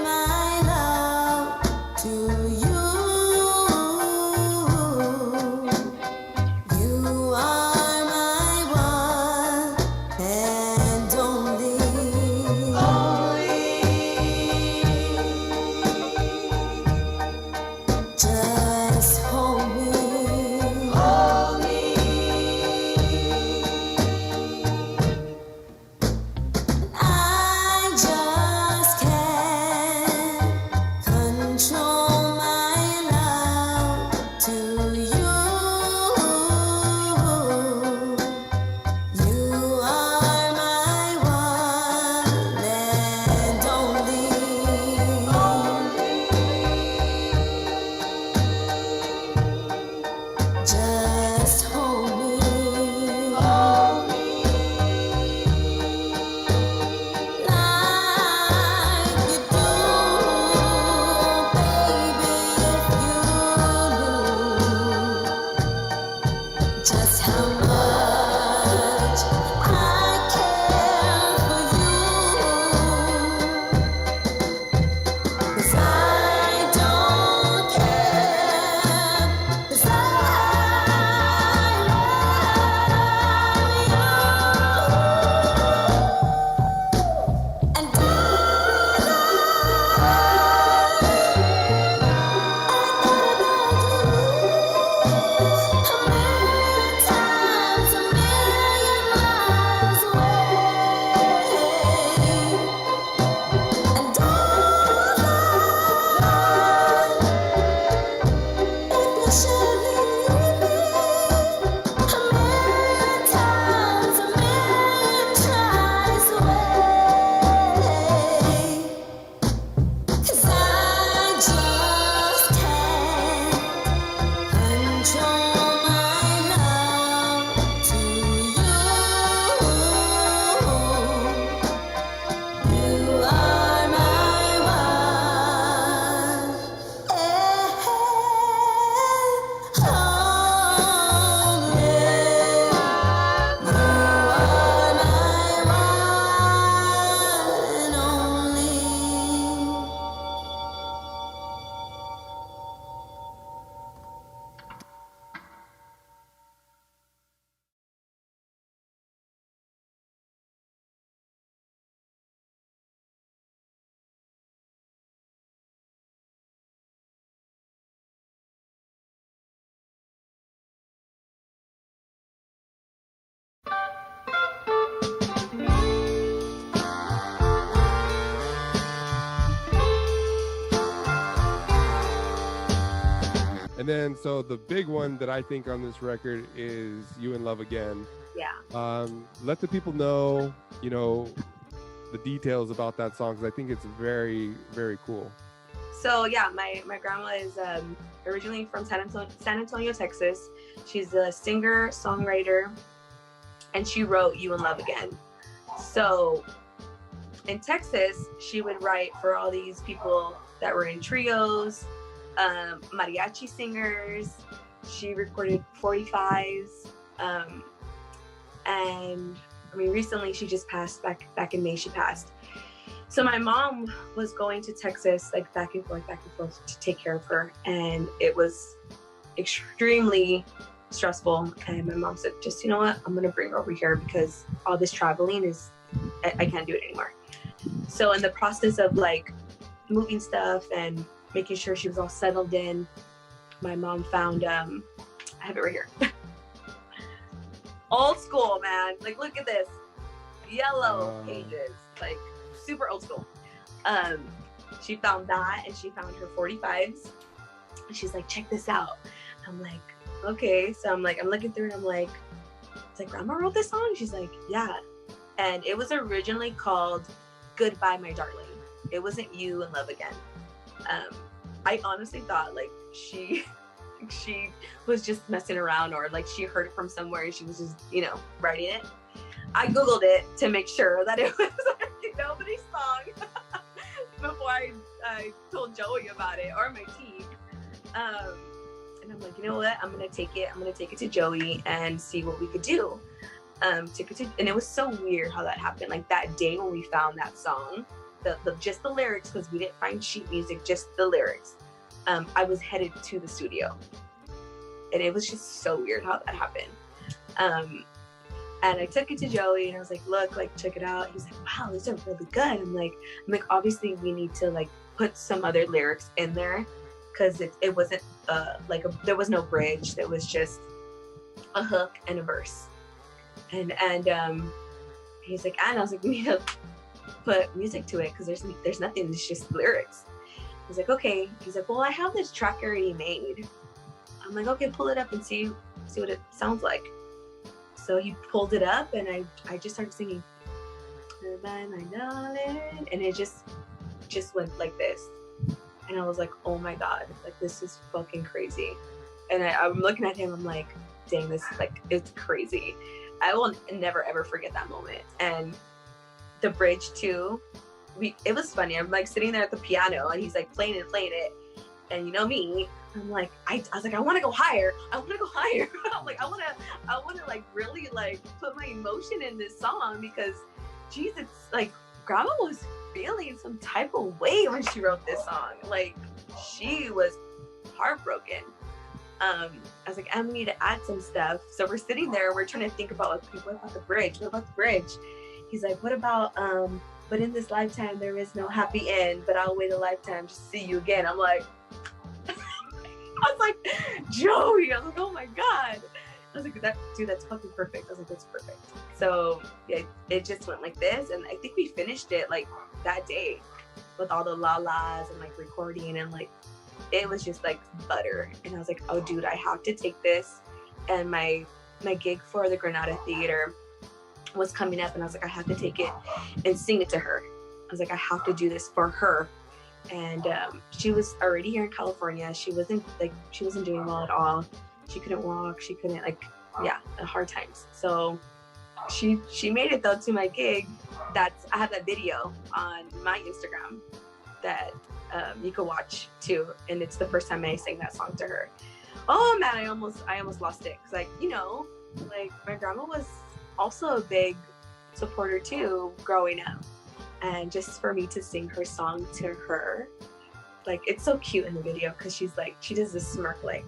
Speaker 1: And then, so the big one that I think on this record is "You in Love Again."
Speaker 2: Yeah.
Speaker 1: Let the people know, you know, the details about that song, because I think it's very, very cool.
Speaker 2: So yeah, my grandma is originally from San Antonio, Texas. She's a singer, songwriter, and she wrote "You in Love Again." So in Texas, she would write for all these people that were in trios, mariachi singers. She recorded 45s, and I mean, recently she just passed. Back in May, she passed. So my mom was going to Texas, like back and forth to take care of her, and it was extremely stressful. And my mom said, "Just, you know what? I'm gonna bring her over here because all this traveling is, I can't do it anymore." So in the process of like moving stuff and making sure she was all settled in, my mom found, I have it right here. Old school, man. Like, look at this. Yellow pages, like super old school. She found that, and she found her 45s. And she's like, "Check this out." I'm like, okay. So I'm looking through it. I'm like, it's like, "Grandma wrote this song?" She's like, "Yeah." And it was originally called "Goodbye, My Darling." It wasn't "You in Love Again." I honestly thought like she was just messing around, or like she heard it from somewhere and she was just, you know, writing it. I Googled it to make sure that it was like nobody's song before I told Joey about it, or my team. And I'm like, you know what? I'm gonna take it to Joey and see what we could do. And it was so weird how that happened. Like that day when we found that song, just the lyrics, because we didn't find sheet music, just the lyrics. I was headed to the studio, and it was just so weird how that happened. And I took it to Joey, and I was like, "Look, like, check it out." He was like, "Wow, these are really good." I'm like, obviously we need to like put some other lyrics in there, because it wasn't there was no bridge. There was just a hook and a verse. And he's like, and I was like, "We need to put music to it, because there's nothing. It's just lyrics." He's like, "Okay." He's like, "Well, I have this track already made." I'm like, "Okay, pull it up and see what it sounds like." So he pulled it up, and I just started singing, "Goodbye, my darling," and it just went like this. And I was like, "Oh my God, like this is fucking crazy." And I'm looking at him, I'm like, "Dang, this is like, it's crazy." I will never ever forget that moment. And the bridge too, it was funny. I'm like sitting there at the piano, and he's like playing it, And you know me, I'm like, I was like, I want to go higher. I want to go higher. I'm like, I want to like really like put my emotion in this song because, geez, it's like Grandma was feeling some type of way when she wrote this song. Like she was heartbroken. I was like, we need to add some stuff. So we're sitting there, we're trying to think about like, what about the bridge? What about the bridge? He's like, what about but in this lifetime there is no happy end, but I'll wait a lifetime to see you again. I'm like, I was like, Joey, I was like, oh my God. I was like, that's fucking perfect. I was like, that's perfect. So yeah, it just went like this. And I think we finished it like that day with all the la-las and like recording and like, it was just like butter. And I was like, oh dude, I have to take this. And my gig for the Granada Theater was coming up and I was like, I have to take it and sing it to her. I was like, I have to do this for her. And she was already here in California. She wasn't doing well at all. She couldn't walk. She couldn't hard times. So she made it though to my gig. I have that video on my Instagram that you can watch too. And it's the first time I sang that song to her. Oh man, I almost lost it. Cause like, you know, like my grandma was also a big supporter too growing up. And just for me to sing her song to her, like it's so cute in the video because she's like, she does this smirk like,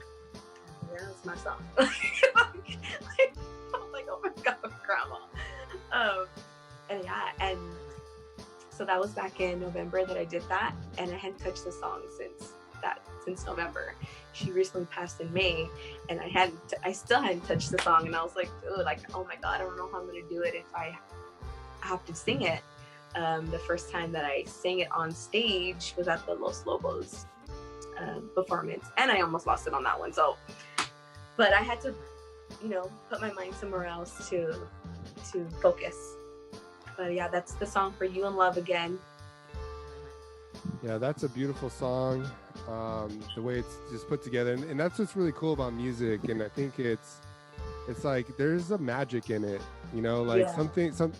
Speaker 2: yeah, it's my song. I'm like, oh my God, Grandma. And so that was back in November that I did that, and I hadn't touched the song since November. She recently passed in May, and I still hadn't touched the song, and I was like, oh my God, I don't know how I'm gonna do it if I have to sing it. The first time that I sang it on stage was at the Los Lobos performance, and I almost lost it on that one. So, but I had to, you know, put my mind somewhere else to focus. But yeah, that's the song For You in Love Again.
Speaker 1: Yeah, that's a beautiful song. The way it's just put together, and that's what's really cool about music. And I think it's like there's a magic in it, you know, like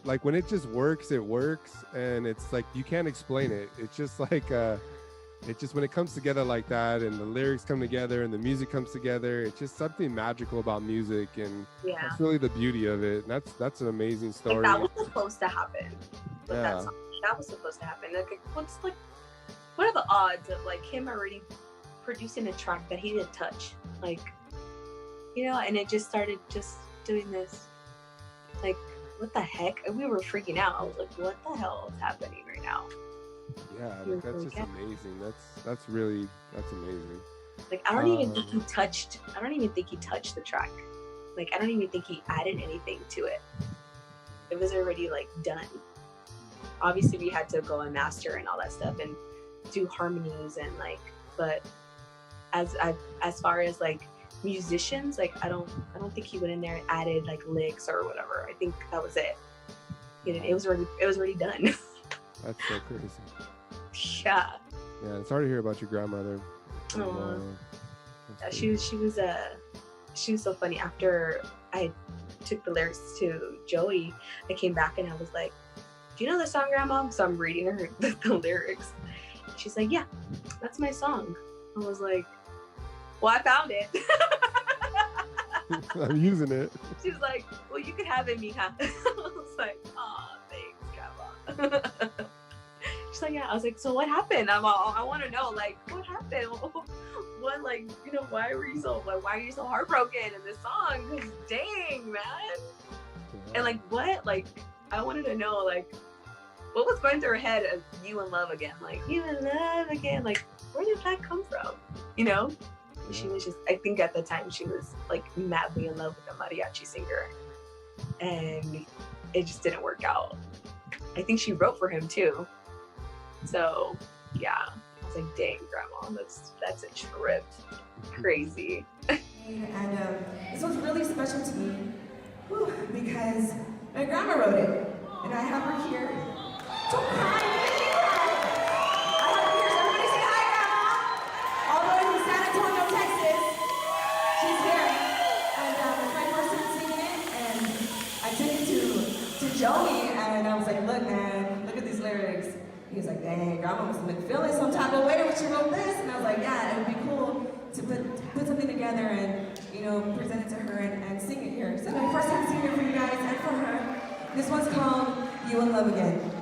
Speaker 1: like when it just works, it works, and it's like you can't explain it. It's just like when it comes together like that, and the lyrics come together, and the music comes together, it's just something magical about music, and that's really the beauty of it. And that's an amazing story.
Speaker 2: Like that was supposed to happen. That was supposed to happen. Like, what are the odds of like him already producing a track that he didn't touch, like? You know, and it just started just doing this, like, what the heck? And we were freaking out. I was like, what the hell is happening right now?
Speaker 1: Yeah, like, that's just amazing. That's amazing.
Speaker 2: Like, I don't even think he touched the track. Like, I don't even think he added anything to it. It was already, like, done. Obviously, we had to go and master and all that stuff and do harmonies and, like, but as far as, like, musicians, like I don't think he went in there and added like licks or whatever. I think that was it. You know, it was already done.
Speaker 1: That's so crazy.
Speaker 2: Yeah.
Speaker 1: Yeah, sorry to hear about your grandmother.
Speaker 2: Yeah, she was so funny. After I took the lyrics to Joey, I came back and I was like, do you know the song, Grandma? So I'm reading her the lyrics. She's like, yeah, that's my song. I was like, well, I found it.
Speaker 1: I'm using it.
Speaker 2: She was like, well, you could have it, mija. I was like, oh, thanks, Grandma. She's like, yeah. I was like, so what happened? I want to know, like, what happened? What, like, you know, why are you so heartbroken in this song? Because dang, man. Yeah. And like, what? Like, I wanted to know, like, what was going through her head of You in Love Again? Like, you in love again? Like, where did that come from? You know? Yeah. She was just, I think at the time she was like madly in love with a mariachi singer, and it just didn't work out. I think she wrote for him too. So yeah, I was like, dang, Grandma, that's a trip. Crazy.
Speaker 3: And this one's really special to me because my grandma wrote it, and I have her here. Don't cry. Joey, and I was like, look, man, look at these lyrics. He was like, dang, grandma must have been feeling some type of way when she wrote this. And I was like, yeah, it would be cool to put something together and, you know, present it to her and sing it here. So it's my first time singing it for you guys and for her. This one's called You in Love Again.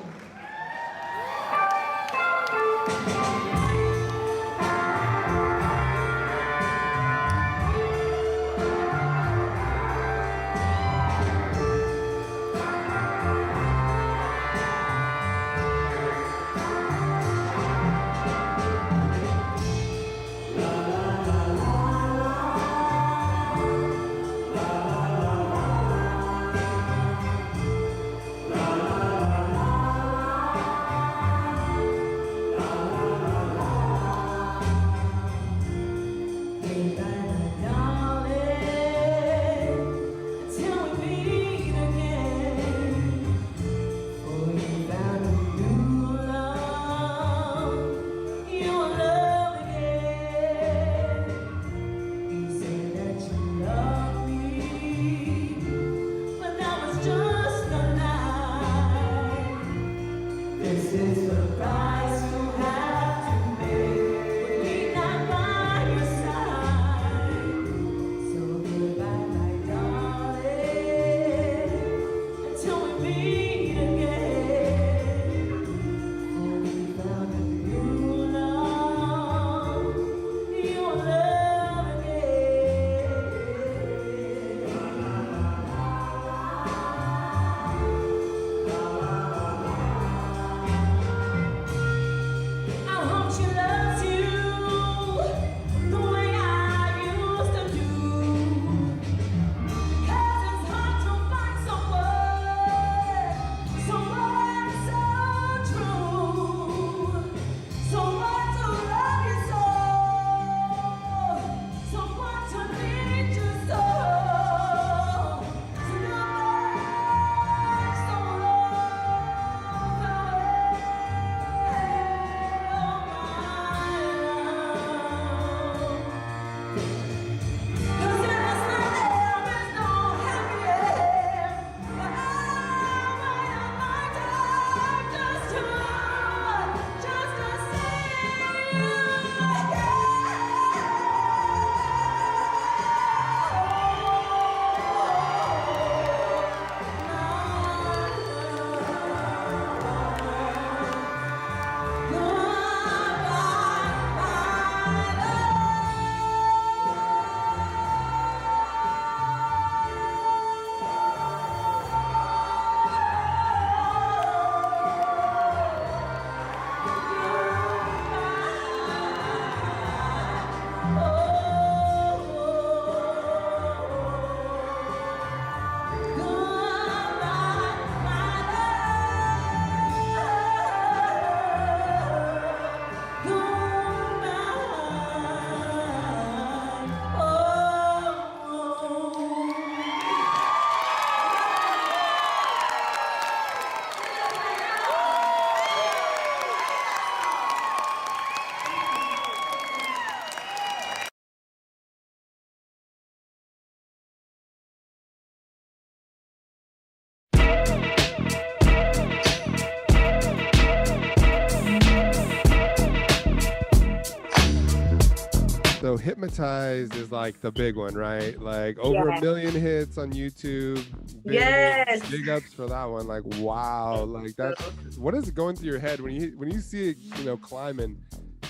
Speaker 1: So Hypnotized is like the big one, right? Like over 1 million hits on YouTube. Big ups for that one. Like, wow. Like that. What is going through your head when you see it, you know, climbing,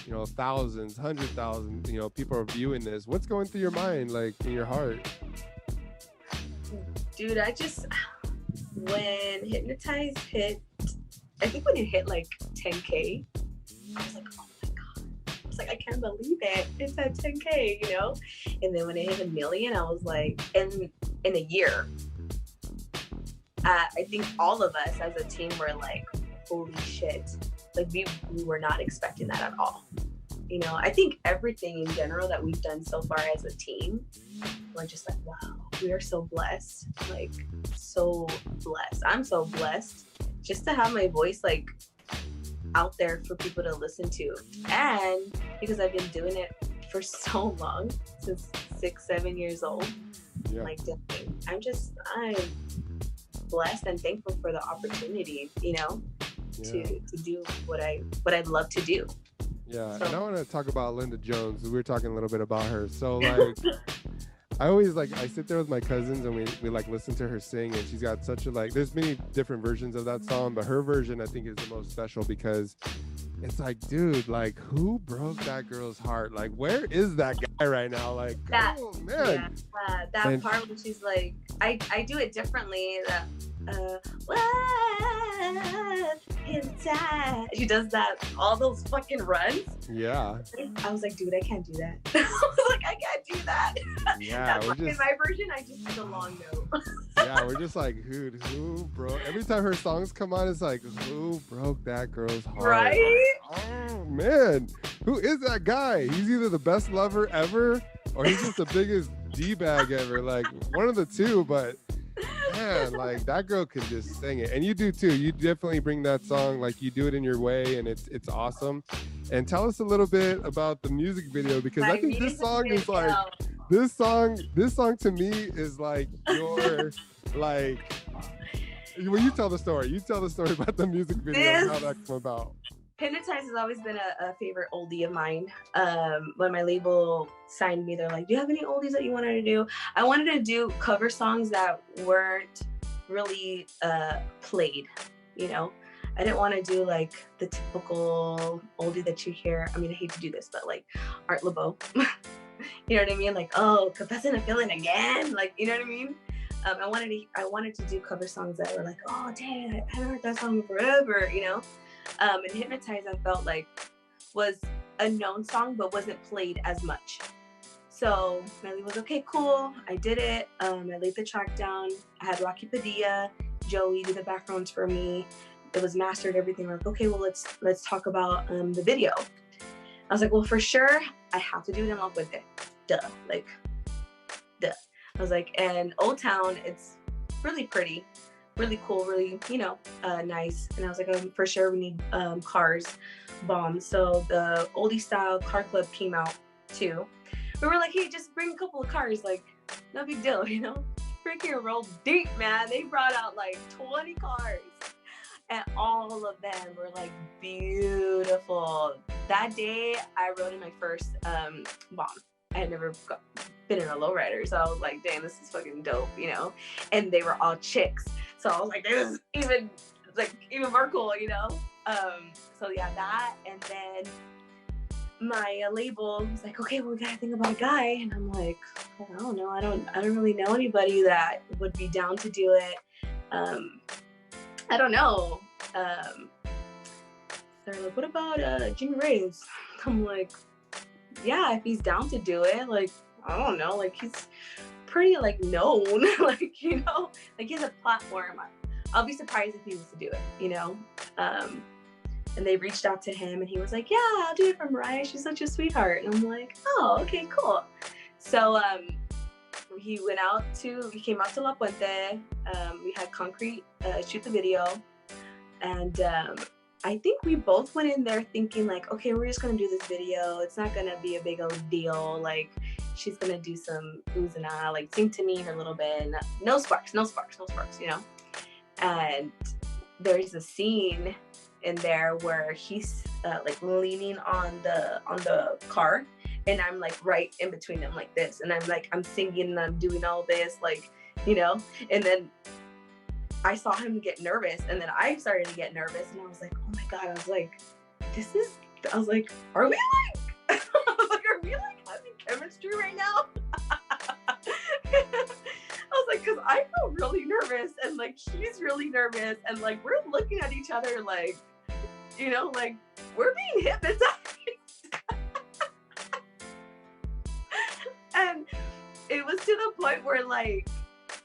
Speaker 1: you know, thousands, 100,000, you know, people are viewing this. What's going through your mind, like in your heart?
Speaker 2: Dude, when Hypnotized hit, I think when it hit like 10K, I was like, oh my God. I was like, I can't believe it. It's at 10K, you know? And then when it hit 1 million, I was like, in a year, I think all of us as a team were like, holy shit. Like we were not expecting that at all. You know, I think everything in general that we've done so far as a team, we're just like, wow, we are so blessed. Like, so blessed. I'm so blessed just to have my voice like out there for people to listen to. And because I've been doing it for so long, since 6-7 years old, like, I'm blessed and thankful for the opportunity, you know? to do what I love to do.
Speaker 1: Yeah,
Speaker 2: So.
Speaker 1: and I want to talk about Linda Jones. We were talking a little bit about her. So like, I always like, I sit there with my cousins and we like listen to her sing, and she's got such a like, there's many different versions of that song, but her version I think is the most special because it's like, dude, like who broke that girl's heart? Like, where is that guy right now? Like,
Speaker 2: That,
Speaker 1: oh man.
Speaker 2: yeah, that part when she's like, I do it differently. What is that? She does that, all those fucking runs.
Speaker 1: Yeah.
Speaker 2: I was like, dude, I can't do that. I was like, I can't do that.
Speaker 1: Yeah,
Speaker 2: That's
Speaker 1: we're
Speaker 2: like, in
Speaker 1: just,
Speaker 2: my version, I just do the long note.
Speaker 1: yeah, we're just like, dude, who broke? Every time her songs come on, it's like, who broke that girl's heart?
Speaker 2: Right?
Speaker 1: Oh man, who is that guy? He's either the best lover ever, or he's just the biggest d-bag ever. Like one of the two, but man, like that girl can just sing it, and you do too. You definitely bring that song, like you do it in your way, and it's awesome. And tell us a little bit about the music video, because I think this song is like, this song to me is like your like. Well, you tell the story. You tell the story about the music video and how that came about.
Speaker 2: Hypnotize has always been a favorite oldie of mine. When my label signed me, they're like, do you have any oldies that you wanted to do? I wanted to do cover songs that weren't really played, you know? I didn't want to do like the typical oldie that you hear. I mean, I hate to do this, but like Art Laboe. You know what I mean? Like, oh, Confessing a Feeling Again. Like, you know what I mean? I wanted to do cover songs that were like, oh, dang, I haven't heard that song in forever, you know? And Hypnotize, I felt like was a known song, but wasn't played as much. So Melly was okay, cool. I did it. I laid the track down. I had Rocky Padilla, Joey do the backgrounds for me. It was mastered, everything. We're like, okay, well, let's talk about the video. I was like, well, for sure, I have to do it in love with it. Duh. I was like, and Old Town, it's really pretty, really cool, really, you know, nice. And I was like, for sure we need Cars bombs. So the oldie style car club came out too. We were like, hey, just bring a couple of cars, like no big deal, you know? Freaking rolled deep, man. They brought out like 20 cars. And all of them were like beautiful. That day I rode in my first bomb. I had never been in a lowrider, so I was like, damn, this is fucking dope, you know? And they were all chicks. So I was like, this is even more cool, you know? So yeah, that, and then my label was like, okay, well, we gotta think about a guy. And I'm like, well, I don't know. I don't really know anybody that would be down to do it. I don't know. They're like, what about Jimmy Reyes? I'm like, yeah, if he's down to do it, like, I don't know, like he's pretty like known, like, you know, like he has a platform. I'll be surprised if he was to do it, you know. And they reached out to him and he was like, yeah, I'll do it for Mariah. She's such a sweetheart. And I'm like, oh, okay, cool. So he came out to La Puente. We had Concrete shoot the video. And I think we both went in there thinking like, okay, we're just gonna do this video. It's not gonna be a big old deal. Like she's gonna do some oohs and ah, like sing to me a little bit. No sparks, you know? And there's a scene in there where he's like leaning on the car, and I'm like right in between them like this, and I'm singing and I'm doing all this, like, you know. And then I saw him get nervous, and then I started to get nervous, and I was like, oh my god, I was like, are we like are we like having chemistry right now? I was like, because I feel really nervous, and like he's really nervous, and like we're looking at each other like, you know, like we're being hypnotized. And it was to the point where like,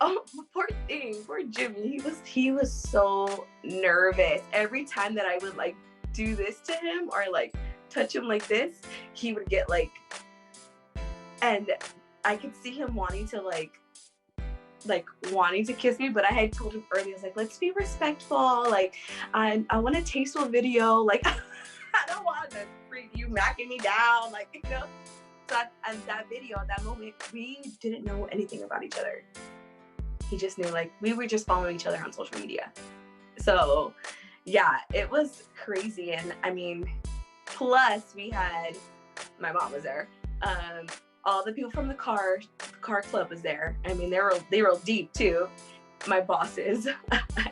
Speaker 2: oh, poor Jimmy, he was so nervous. Every time that I would like do this to him or like touch him like this, he would get like, and I could see him wanting to kiss me, but I had told him earlier, I was like, let's be respectful. Like, I want a tasteful video. Like, I don't want to freak you macking me down. Like, you know. So that video, at that moment, we didn't know anything about each other. He just knew, like, we were just following each other on social media. So Yeah, it was crazy. And I mean, plus we had, my mom was there. All the people from the car club was there. I mean, they were deep too. My bosses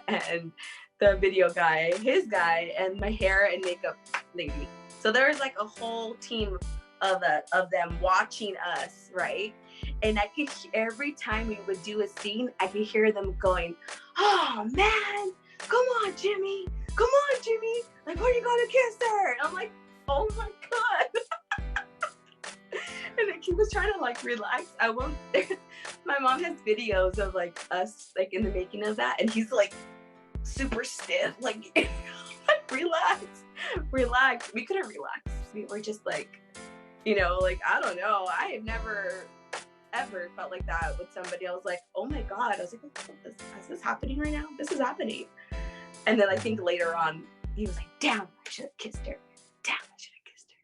Speaker 2: and the video guy, his guy, and my hair and makeup lady. So there was like a whole team of them watching us, right? And I could, every time we would do a scene, I could hear them going, "Oh man, come on, Jimmy, come on, Jimmy, like, when are you gonna kiss her?" And I'm like, "Oh my God." And the kid was trying to like relax. I won't. My mom has videos of like us like in the making of that, and he's like super stiff, like relax. We couldn't relax. We were just like, like, I don't know. I have never ever felt like that with somebody. I was like, oh my God. I was like, is this happening right now? This is happening. And then I think later on, he was like, damn, I should have kissed her. Damn, I should have kissed her.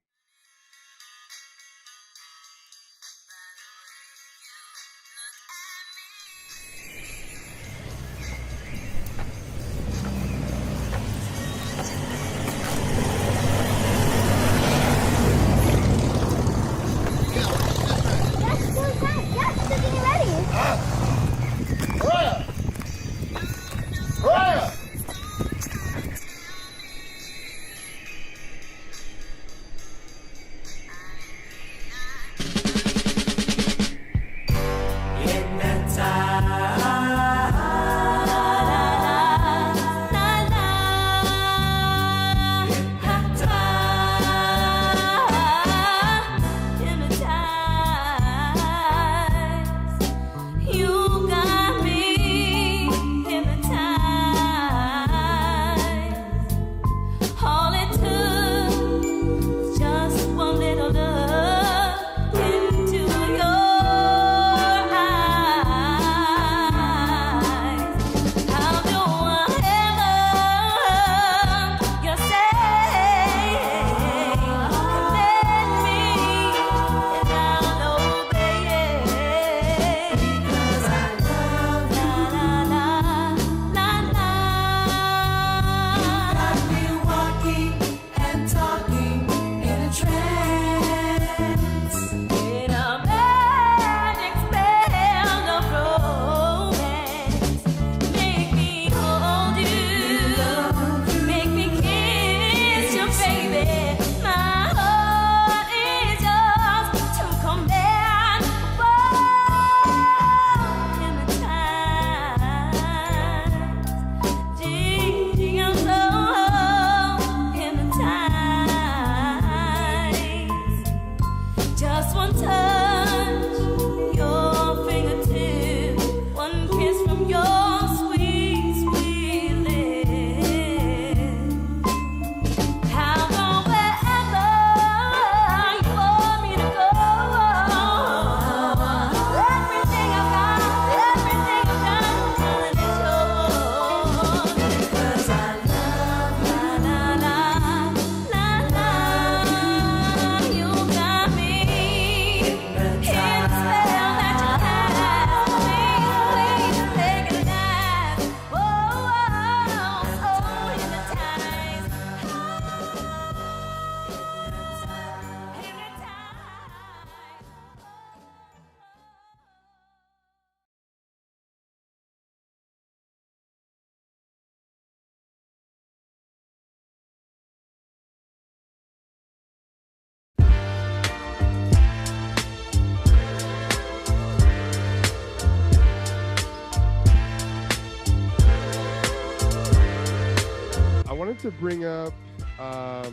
Speaker 1: To bring up the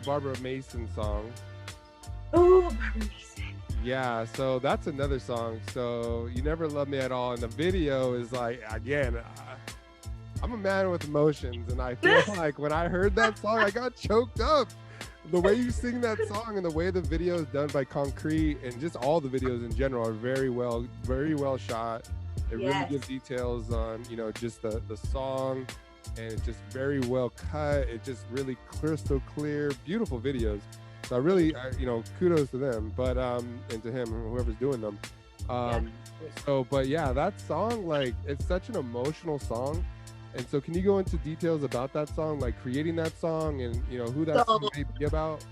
Speaker 1: Barbara Mason song.
Speaker 2: Oh, Barbara Mason.
Speaker 1: Yeah, so that's another song. So You Never Love Me at All, and the video is like, again, I'm a man with emotions, and I feel like when I heard that song, I got choked up. The way you sing that song and the way the video is done by Concrete, and just all the videos in general, are very well shot. It really gives details on, just the song. And it's just very well cut. It's just really crystal clear, beautiful videos. So I really, kudos to them, but and to him, whoever's doing them. But yeah, that song, like, it's such an emotional song. And so can you go into details about that song, like creating that song and, you know, who that song may be about?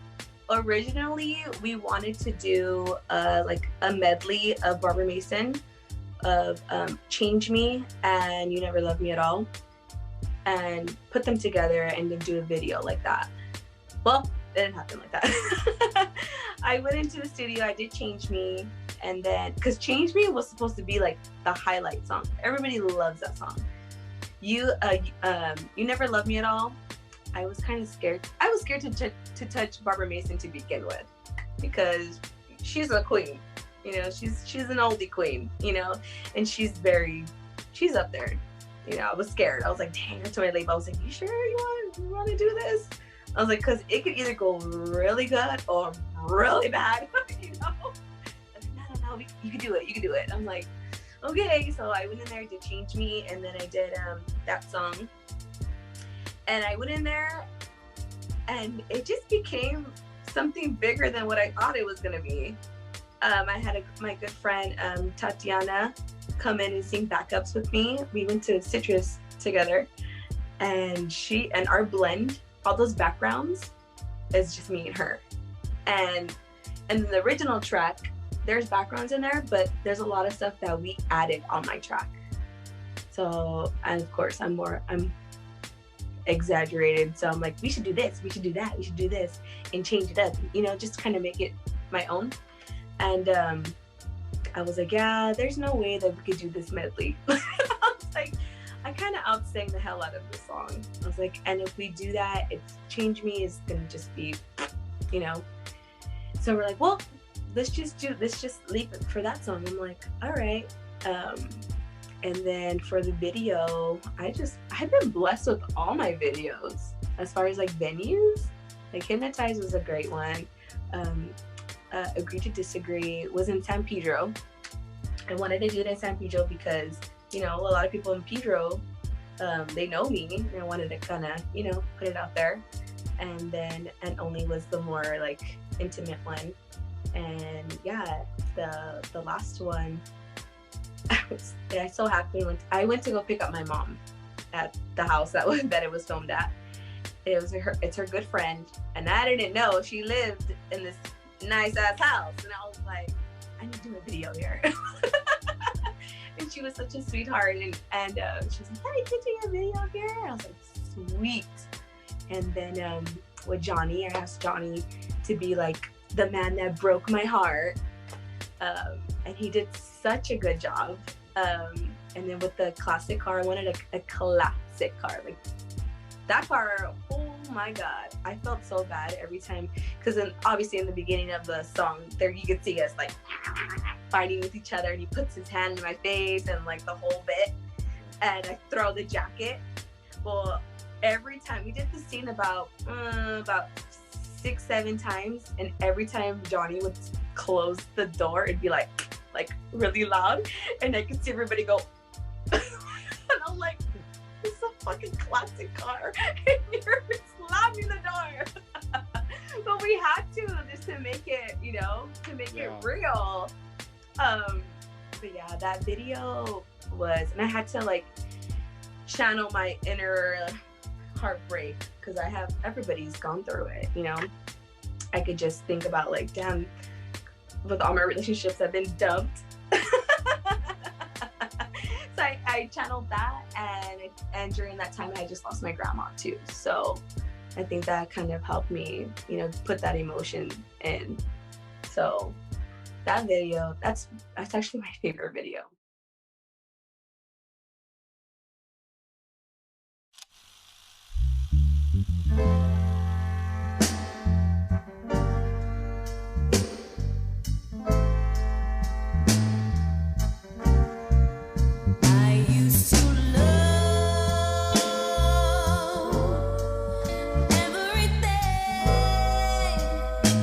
Speaker 2: Originally, we wanted to do like a medley of Barbara Mason, of Change Me and You Never Loved Me at All, and put them together and then do a video like that. Well, it didn't happen like that. I went into the studio, I did Change Me, and then, because Change Me was supposed to be like the highlight song. Everybody loves that song. You Never Loved Me at All, I was kind of scared. I was scared to touch Barbara Mason to begin with, because she's a queen. You know, she's an oldie queen, you know, and she's up there. You know, I was scared. I was like, dang, I told my label, I was like, you sure you want to do this? I was like, because it could either go really good or really bad, you know? No, you can do it. I'm like, okay. So I went in there to Change Me, and then I did that song. And I went in there, and it just became something bigger than what I thought it was going to be. I had my good friend, Tatiana, come in and sing backups with me. We went to Citrus together, and our blend, all those backgrounds, is just me and her. And the original track, there's backgrounds in there, but there's a lot of stuff that we added on my track. So, and of course, I'm exaggerated. So I'm like, we should do this, we should do that, we should do this, and change it up, you know, just kind of make it my own. And I was like, yeah, there's no way that we could do this medley. I was like, I kind of outsang the hell out of this song. I was like, and if we do that, Change Me is gonna just be, you know. So we're like, well, let's just leave it for that song. I'm like, all right. And then for the video, I've been blessed with all my videos as far as like venues. Like Hypnotize was a great one. Agree to Disagree was in San Pedro. I wanted to do it in San Pedro because, you know, a lot of people in Pedro, they know me, and I wanted to kind of, you know, put it out there. And then And Only was the more like intimate one. And yeah, the last one, I so happened when I went to go pick up my mom at the house that it was filmed at. It's her good friend, and I didn't know she lived in this nice ass house, and I was like, I need to do a video here. And she was such a sweetheart, and she was like, hey, can you do a video here? I was like, sweet. And then with Johnny, I asked Johnny to be like the man that broke my heart, and he did such a good job. And then with the classic car, I wanted a classic car, like that car. Oh my god, I felt so bad every time, because then obviously in the beginning of the song there you could see us like fighting with each other, and he puts his hand in my face and like the whole bit, and I throw the jacket. Well, every time we did the scene about 6-7 times, and every time Johnny would close the door, it'd be like really loud, and I could see everybody go and I'm like, this is a fucking classic car and you're slamming the door. But we had to, just to make it, you know, to make it real. But yeah, that video was, and I had to like channel my inner heartbreak, because everybody's gone through it, you know. I could just think about like, damn, with all my relationships I've been dumped. So I channeled that, and during that time I just lost my grandma too. So I think that kind of helped me, you know, put that emotion in. So that video, that's actually my favorite video.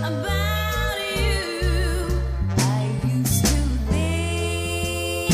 Speaker 4: About you, I used to think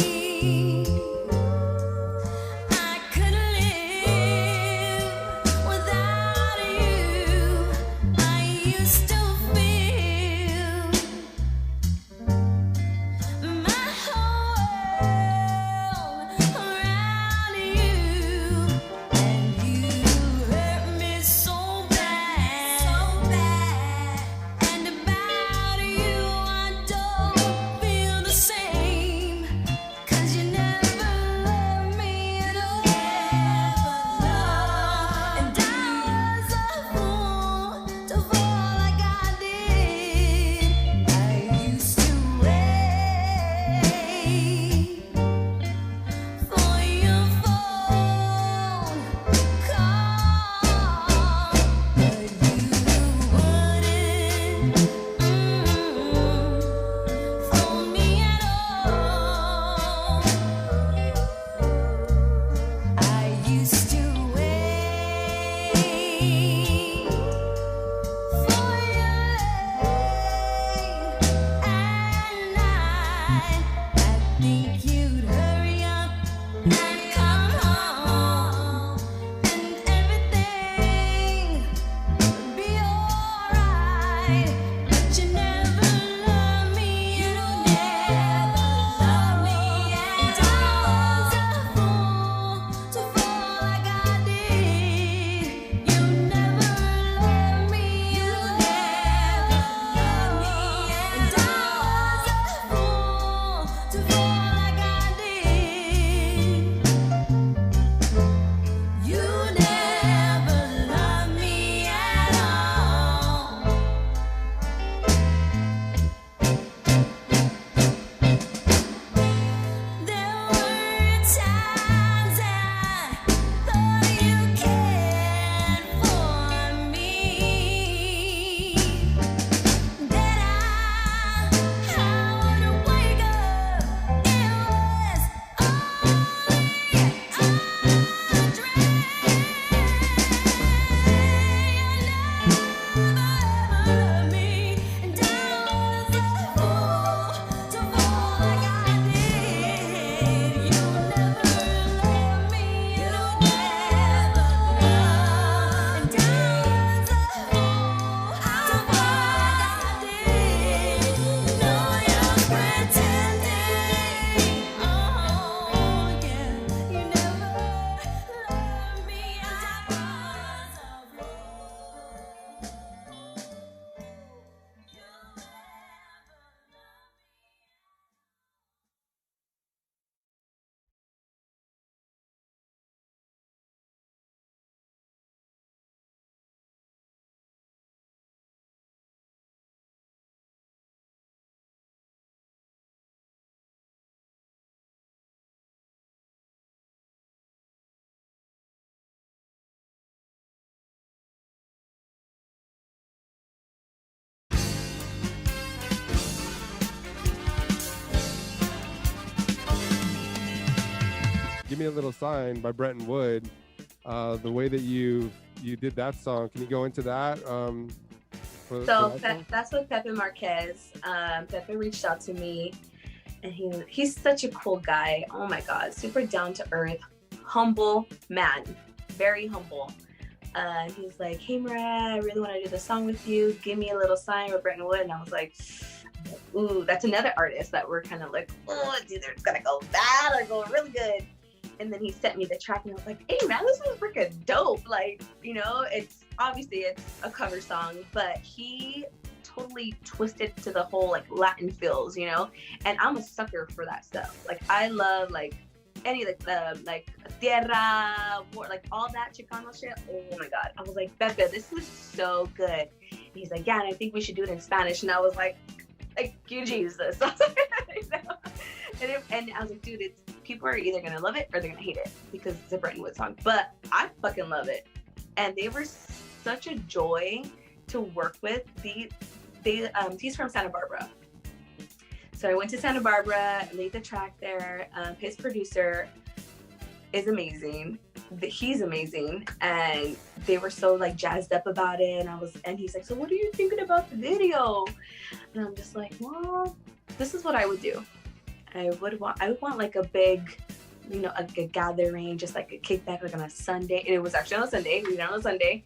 Speaker 1: "Give Me a Little Sign" by Brenton Wood. The way that you did that song, can you go into that?
Speaker 2: That's with Pepe Marquez. Pepe reached out to me, and he's such a cool guy. Oh my God, super down to earth, humble man, very humble. He's like, "Hey Mariah, I really want to do the song with you. Give Me a Little Sign" with Brenton Wood. And I was like, ooh, that's another artist that we're kind of like, oh, it's either gonna go bad or go really good. And then he sent me the track, and I was like, "Hey man, this was freaking dope." Like, it's obviously it's a cover song, but he totally twisted to the whole like Latin feels, and I'm a sucker for that stuff. Like, I love like any like tierra, like all that Chicano shit. Oh my God, I was like, "Pepe, this is so good." And he's like, "Yeah, and I think we should do it in Spanish." And I was like, "Thank you, Jesus." And I was like, "Dude, people are either gonna love it or they're gonna hate it because it's a Brenton Wood song." But I fucking love it, and they were such a joy to work with. He's from Santa Barbara, so I went to Santa Barbara, laid the track there. His producer is amazing. He's amazing, and they were so like jazzed up about it. And he's like, "So what are you thinking about the video?" And I'm just like, "Well, this is what I would do. I would want like a big, a gathering, just like a kickback, like on a Sunday." And it was actually on a Sunday. We did it on a Sunday,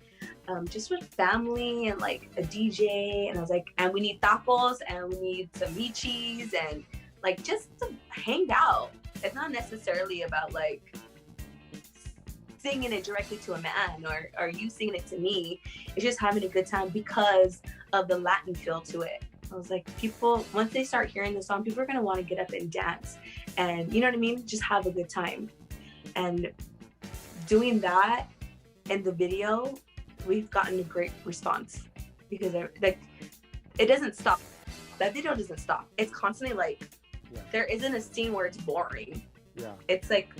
Speaker 2: just with family and like a DJ. And I was like, "And we need tacos, and we need some michis, and like just to hang out." It's not necessarily about like singing it directly to a man or you singing it to me. It's just having a good time because of the Latin feel to it. I was like, people, once they start hearing the song, people are going to want to get up and dance. And you know what I mean? Just have a good time. And doing that in the video, we've gotten a great response because it doesn't stop. That video doesn't stop. It's constantly like, there isn't a scene where it's boring.
Speaker 1: Yeah.
Speaker 2: It's like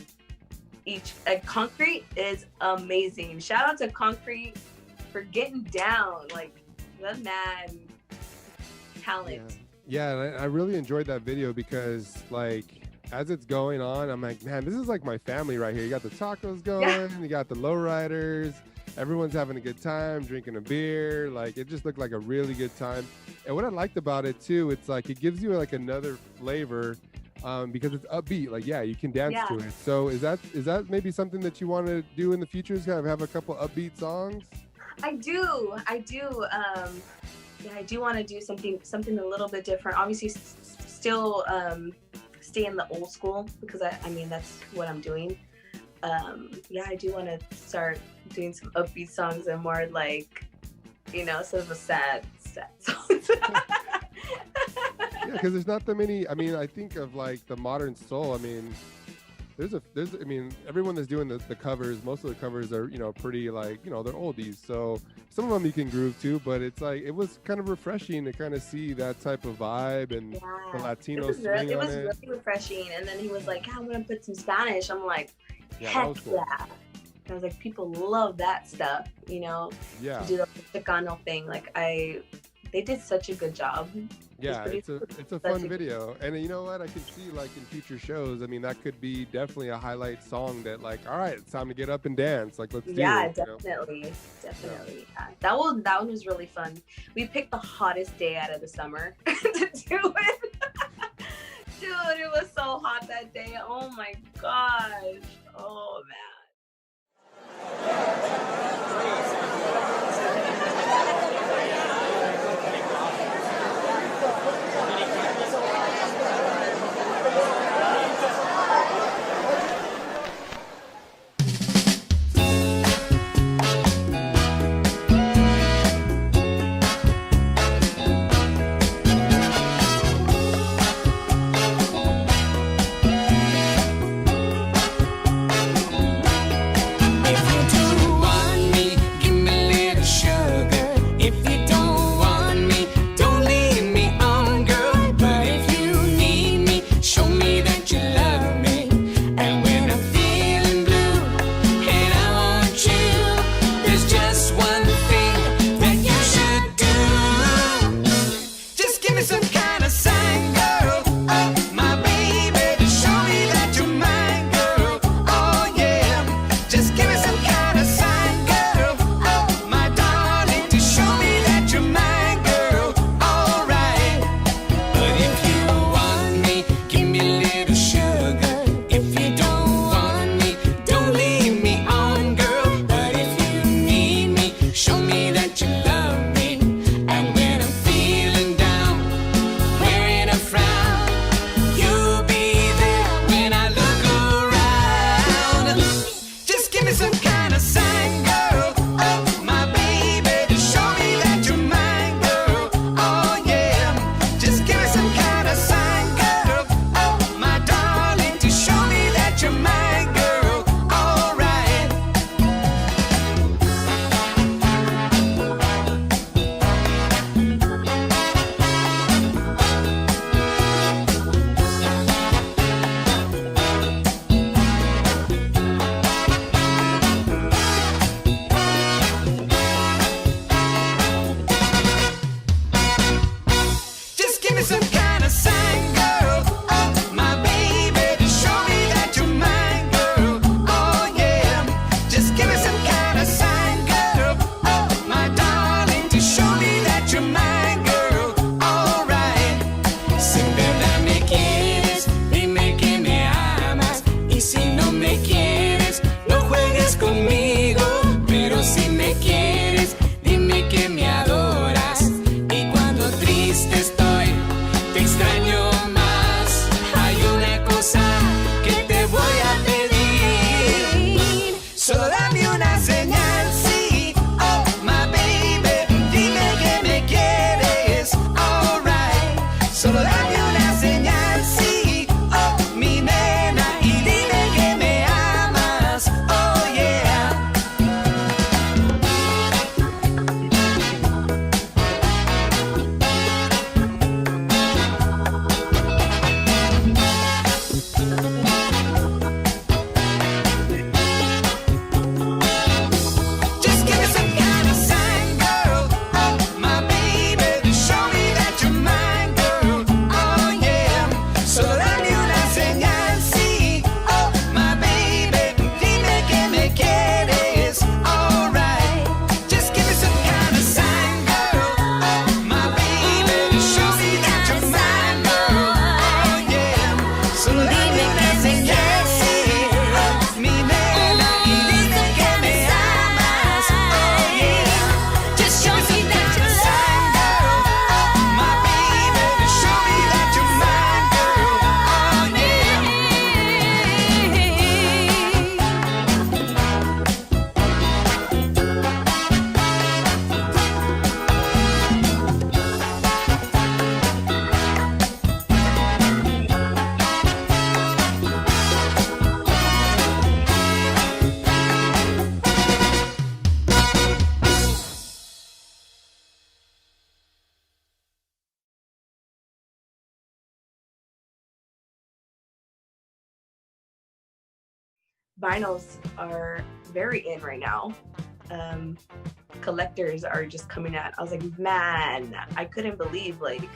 Speaker 2: Concrete is amazing. Shout out to Concrete for getting down. Like, the man, talent.
Speaker 1: Yeah, and I really enjoyed that video because like as it's going on, I'm like, man, this is like my family right here. You got the tacos going, you got the lowriders, everyone's having a good time, drinking a beer. Like, it just looked like a really good time. And what I liked about it too, it's like it gives you like another flavor because it's upbeat. Like, you can dance to it. So is that maybe something that you want to do in the future, is kind of have a couple upbeat songs?
Speaker 2: I do. I do want to do something a little bit different. Obviously, still stay in the old school because I mean that's what I'm doing. I do want to start doing some upbeat songs and more like, sort of a sad songs.
Speaker 1: Yeah, because there's not that many. I mean, I think of like the modern soul. I mean, I mean, everyone that's doing the covers, most of the covers are, pretty like, they're oldies. So some of them you can groove to, but it's like, it was kind of refreshing to kind of see that type of vibe and the Latino swing
Speaker 2: it was really refreshing. And then he was like, "I'm going to put some Spanish." I'm like, heck yeah. I was like, people love that stuff, to do the Chicano thing. Like, they did such a good job.
Speaker 1: Yeah, it's a fun video. And you know what? I can see like in future shows, I mean, that could be definitely a highlight song that like, all right, it's time to get up and dance. Like, let's do it.
Speaker 2: Yeah, definitely. Yeah. That one was really fun. We picked the hottest day out of the summer to do it. Dude, it was so hot that day. Oh my gosh. Oh man. vinyls are very in right now. Collectors are just coming out. I was like, man, I couldn't believe like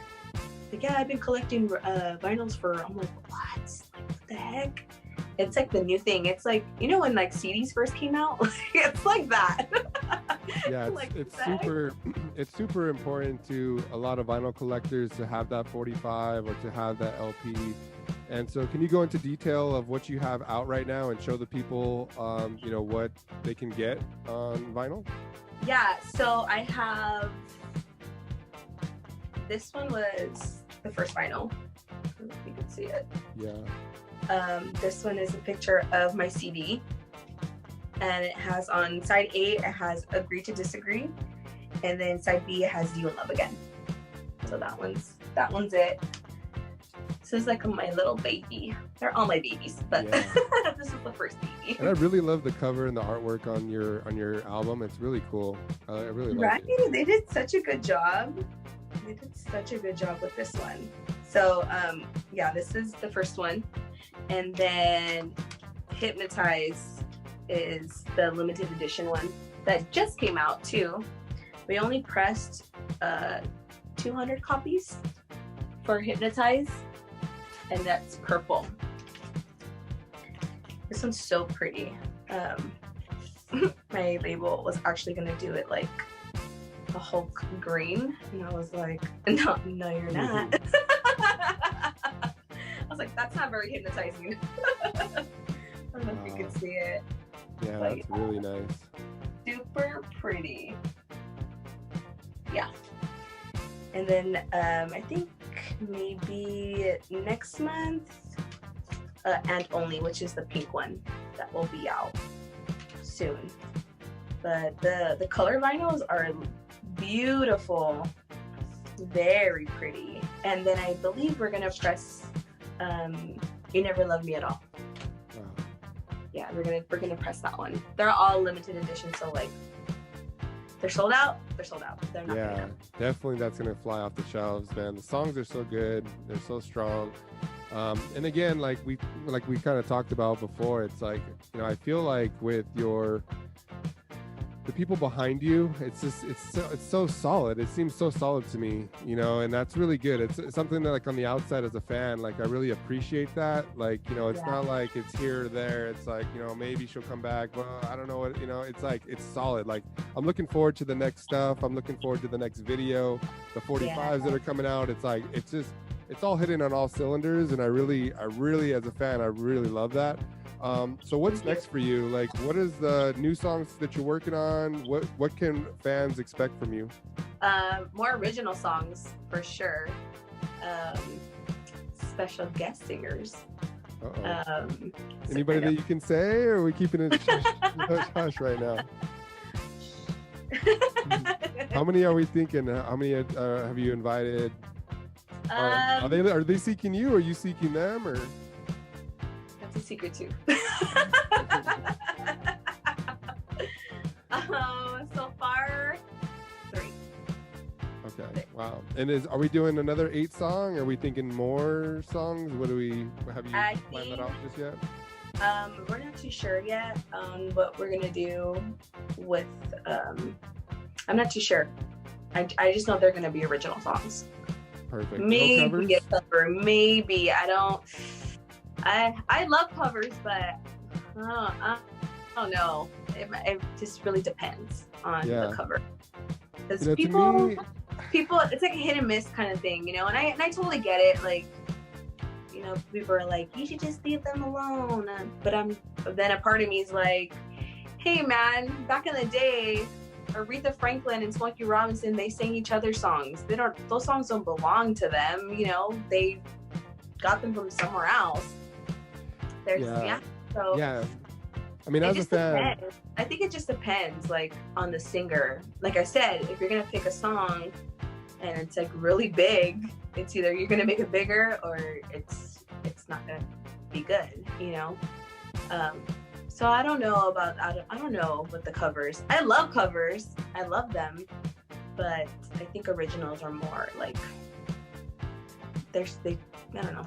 Speaker 2: yeah, I've been collecting vinyls for. I'm like, what? Like, what the heck? It's like the new thing. It's like, you know, when like CDs first came out, it's like that.
Speaker 1: Yeah,
Speaker 2: Like,
Speaker 1: it's super important to a lot of vinyl collectors to have that 45 or to have that LP. And so can you go into detail of what you have out right now and show the people, you know, what they can get on vinyl?
Speaker 2: Yeah, so I have, this one was the first vinyl. I don't know if you can see it.
Speaker 1: Yeah.
Speaker 2: This one is a picture of my CD. And it has on side A, it has Agree to Disagree. And then side B, it has You in Love Again. So that one's it. This is like my little baby. They're all my babies, but
Speaker 1: Yeah.
Speaker 2: This is the first baby.
Speaker 1: And I really love the cover and the artwork on your album. It's really cool. I really like
Speaker 2: Right?
Speaker 1: it.
Speaker 2: They did such a good job. They did such a good job with this one. So yeah, this is the first one. And then Hypnotize is the limited edition one that just came out too. We only pressed 200 copies for Hypnotize, and that's purple. This one's so pretty. My label was actually gonna do it like a Hulk green, and I was like, no, you're not. I was like, that's not very hypnotizing. I don't know if you can see it.
Speaker 1: Yeah,
Speaker 2: But
Speaker 1: that's really nice.
Speaker 2: Super pretty. Yeah. And then I think maybe next month, And Only, which is the pink one that will be out soon. But the color vinyls are beautiful, very pretty. And then I believe we're gonna press You Never Loved Me at All.
Speaker 1: Wow.
Speaker 2: Yeah, we're gonna press that one. They're all limited edition, so like they're sold out. They're not
Speaker 1: Yeah, definitely that's gonna fly off the shelves, man. The songs are so good, they're so strong. And again, like we kind of talked about before, it's like, you know, I feel like with the people behind you, it's so solid. It seems so solid to me, you know, and that's really good. It's something that, like, on the outside as a fan, like, I really appreciate that. Like, you know, it's not like it's here or there. It's like, you know, maybe she'll come back. Well, I don't know what, you know, it's like, it's solid. Like, I'm looking forward to the next stuff. I'm looking forward to the next video, the 45s that are coming out. It's like, it's all hitting on all cylinders. And I really, as a fan, I really love that. So what's next for you? Like, what is the new songs that you're working on? What can fans expect from you?
Speaker 2: More original songs for sure. Special guest singers.
Speaker 1: Anybody that you can say, or are we keeping it hush right now? How many are we thinking? How many have you invited? Are they seeking you, or are you seeking them, or?
Speaker 2: That's a secret too. So far, 3.
Speaker 1: Okay. Wow. And are we doing another 8 song? Are we thinking more songs? Have you planned that out just yet?
Speaker 2: We're not too sure yet on what we're gonna do with. I'm not too sure. I just know they're gonna be original songs.
Speaker 1: Perfect.
Speaker 2: Maybe a cover. Maybe I don't. I love covers, but I don't know. It just really depends on the cover. Because people, it's like a hit and miss kind of thing, you know. And I totally get it. Like, you know, people are like, you should just leave them alone. But then a part of me is like, hey man, back in the day, Aretha Franklin and Smokey Robinson, they sang each other's songs. Those songs don't belong to them, you know. They got them from somewhere else.
Speaker 1: I mean, as a fan,
Speaker 2: I think it just depends, like, on the singer. Like I said, if you're gonna pick a song and it's like really big, it's either you're gonna make it bigger or it's not gonna be good, you know. So I don't know with the covers. I love covers. I love them, but I think originals are more like I don't know.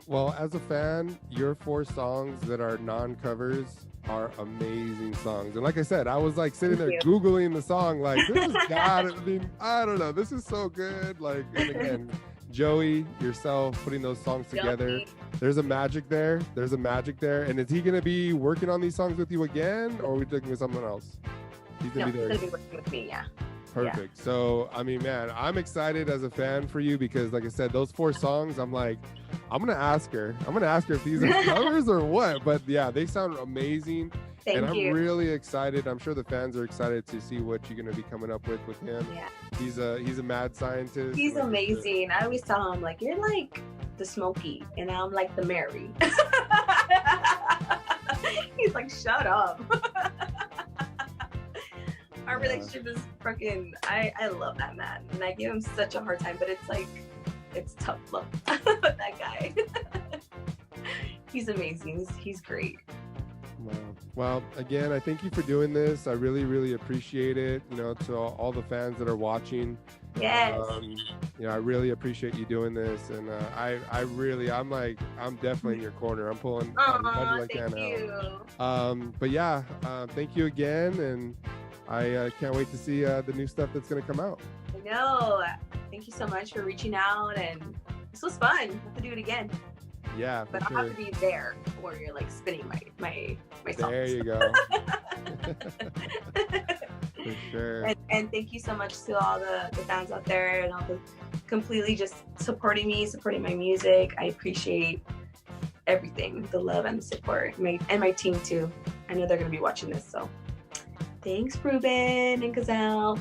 Speaker 1: Well, as a fan, your 4 songs that are non-covers are amazing songs. And like I said, I was like sitting there
Speaker 2: Thank
Speaker 1: Googling the song, like, this is God. I mean, I don't know. This is so good. Like, and again, Joey, yourself, putting those songs together.
Speaker 2: Joey.
Speaker 1: There's a magic there. There's a magic there. And is he going to be working on these songs with you again? Or are we looking with someone else? He's going to be there.
Speaker 2: He's gonna be working with me, yeah.
Speaker 1: Perfect. So, I mean, man, I'm excited as a fan for you because, like I said, those 4 songs, I'm like, I'm going to ask her. I'm going to ask her if these are covers or what. But yeah, they sound amazing.
Speaker 2: Thank
Speaker 1: and I'm
Speaker 2: you.
Speaker 1: really excited. I'm sure the fans are excited to see what you're going to be coming up with him.
Speaker 2: Yeah.
Speaker 1: He's a mad scientist.
Speaker 2: He's
Speaker 1: Like,
Speaker 2: amazing. I always tell him, like, you're like the Smokey, and I'm like the Mary. He's like, shut up. Our relationship is freaking, I love that man. And I give him such a hard time, but it's like, it's tough love with that guy. He's amazing. He's great.
Speaker 1: Wow. Well, again, I thank you for doing this. I really, really appreciate it. You know, to all the fans that are watching.
Speaker 2: Yes.
Speaker 1: You know, I really appreciate you doing this, and I'm definitely in your corner. I'm pulling as much as I can
Speaker 2: thank you.
Speaker 1: out. But yeah, thank you again, and I can't wait to see the new stuff that's gonna come out.
Speaker 2: I know. Thank you so much for reaching out, and this was fun. We'll have to do it again.
Speaker 1: Yeah, for
Speaker 2: But
Speaker 1: sure.
Speaker 2: I'll have to be there where you're like spinning my songs.
Speaker 1: There you go. For sure.
Speaker 2: And thank you so much to all the fans out there and all the completely just supporting me, supporting my music. I appreciate everything, the love and the support. And my team too. I know they're gonna be watching this, so thanks, Ruben and Gazelle.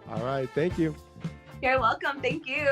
Speaker 1: All right, thank you.
Speaker 2: You're welcome. Thank you.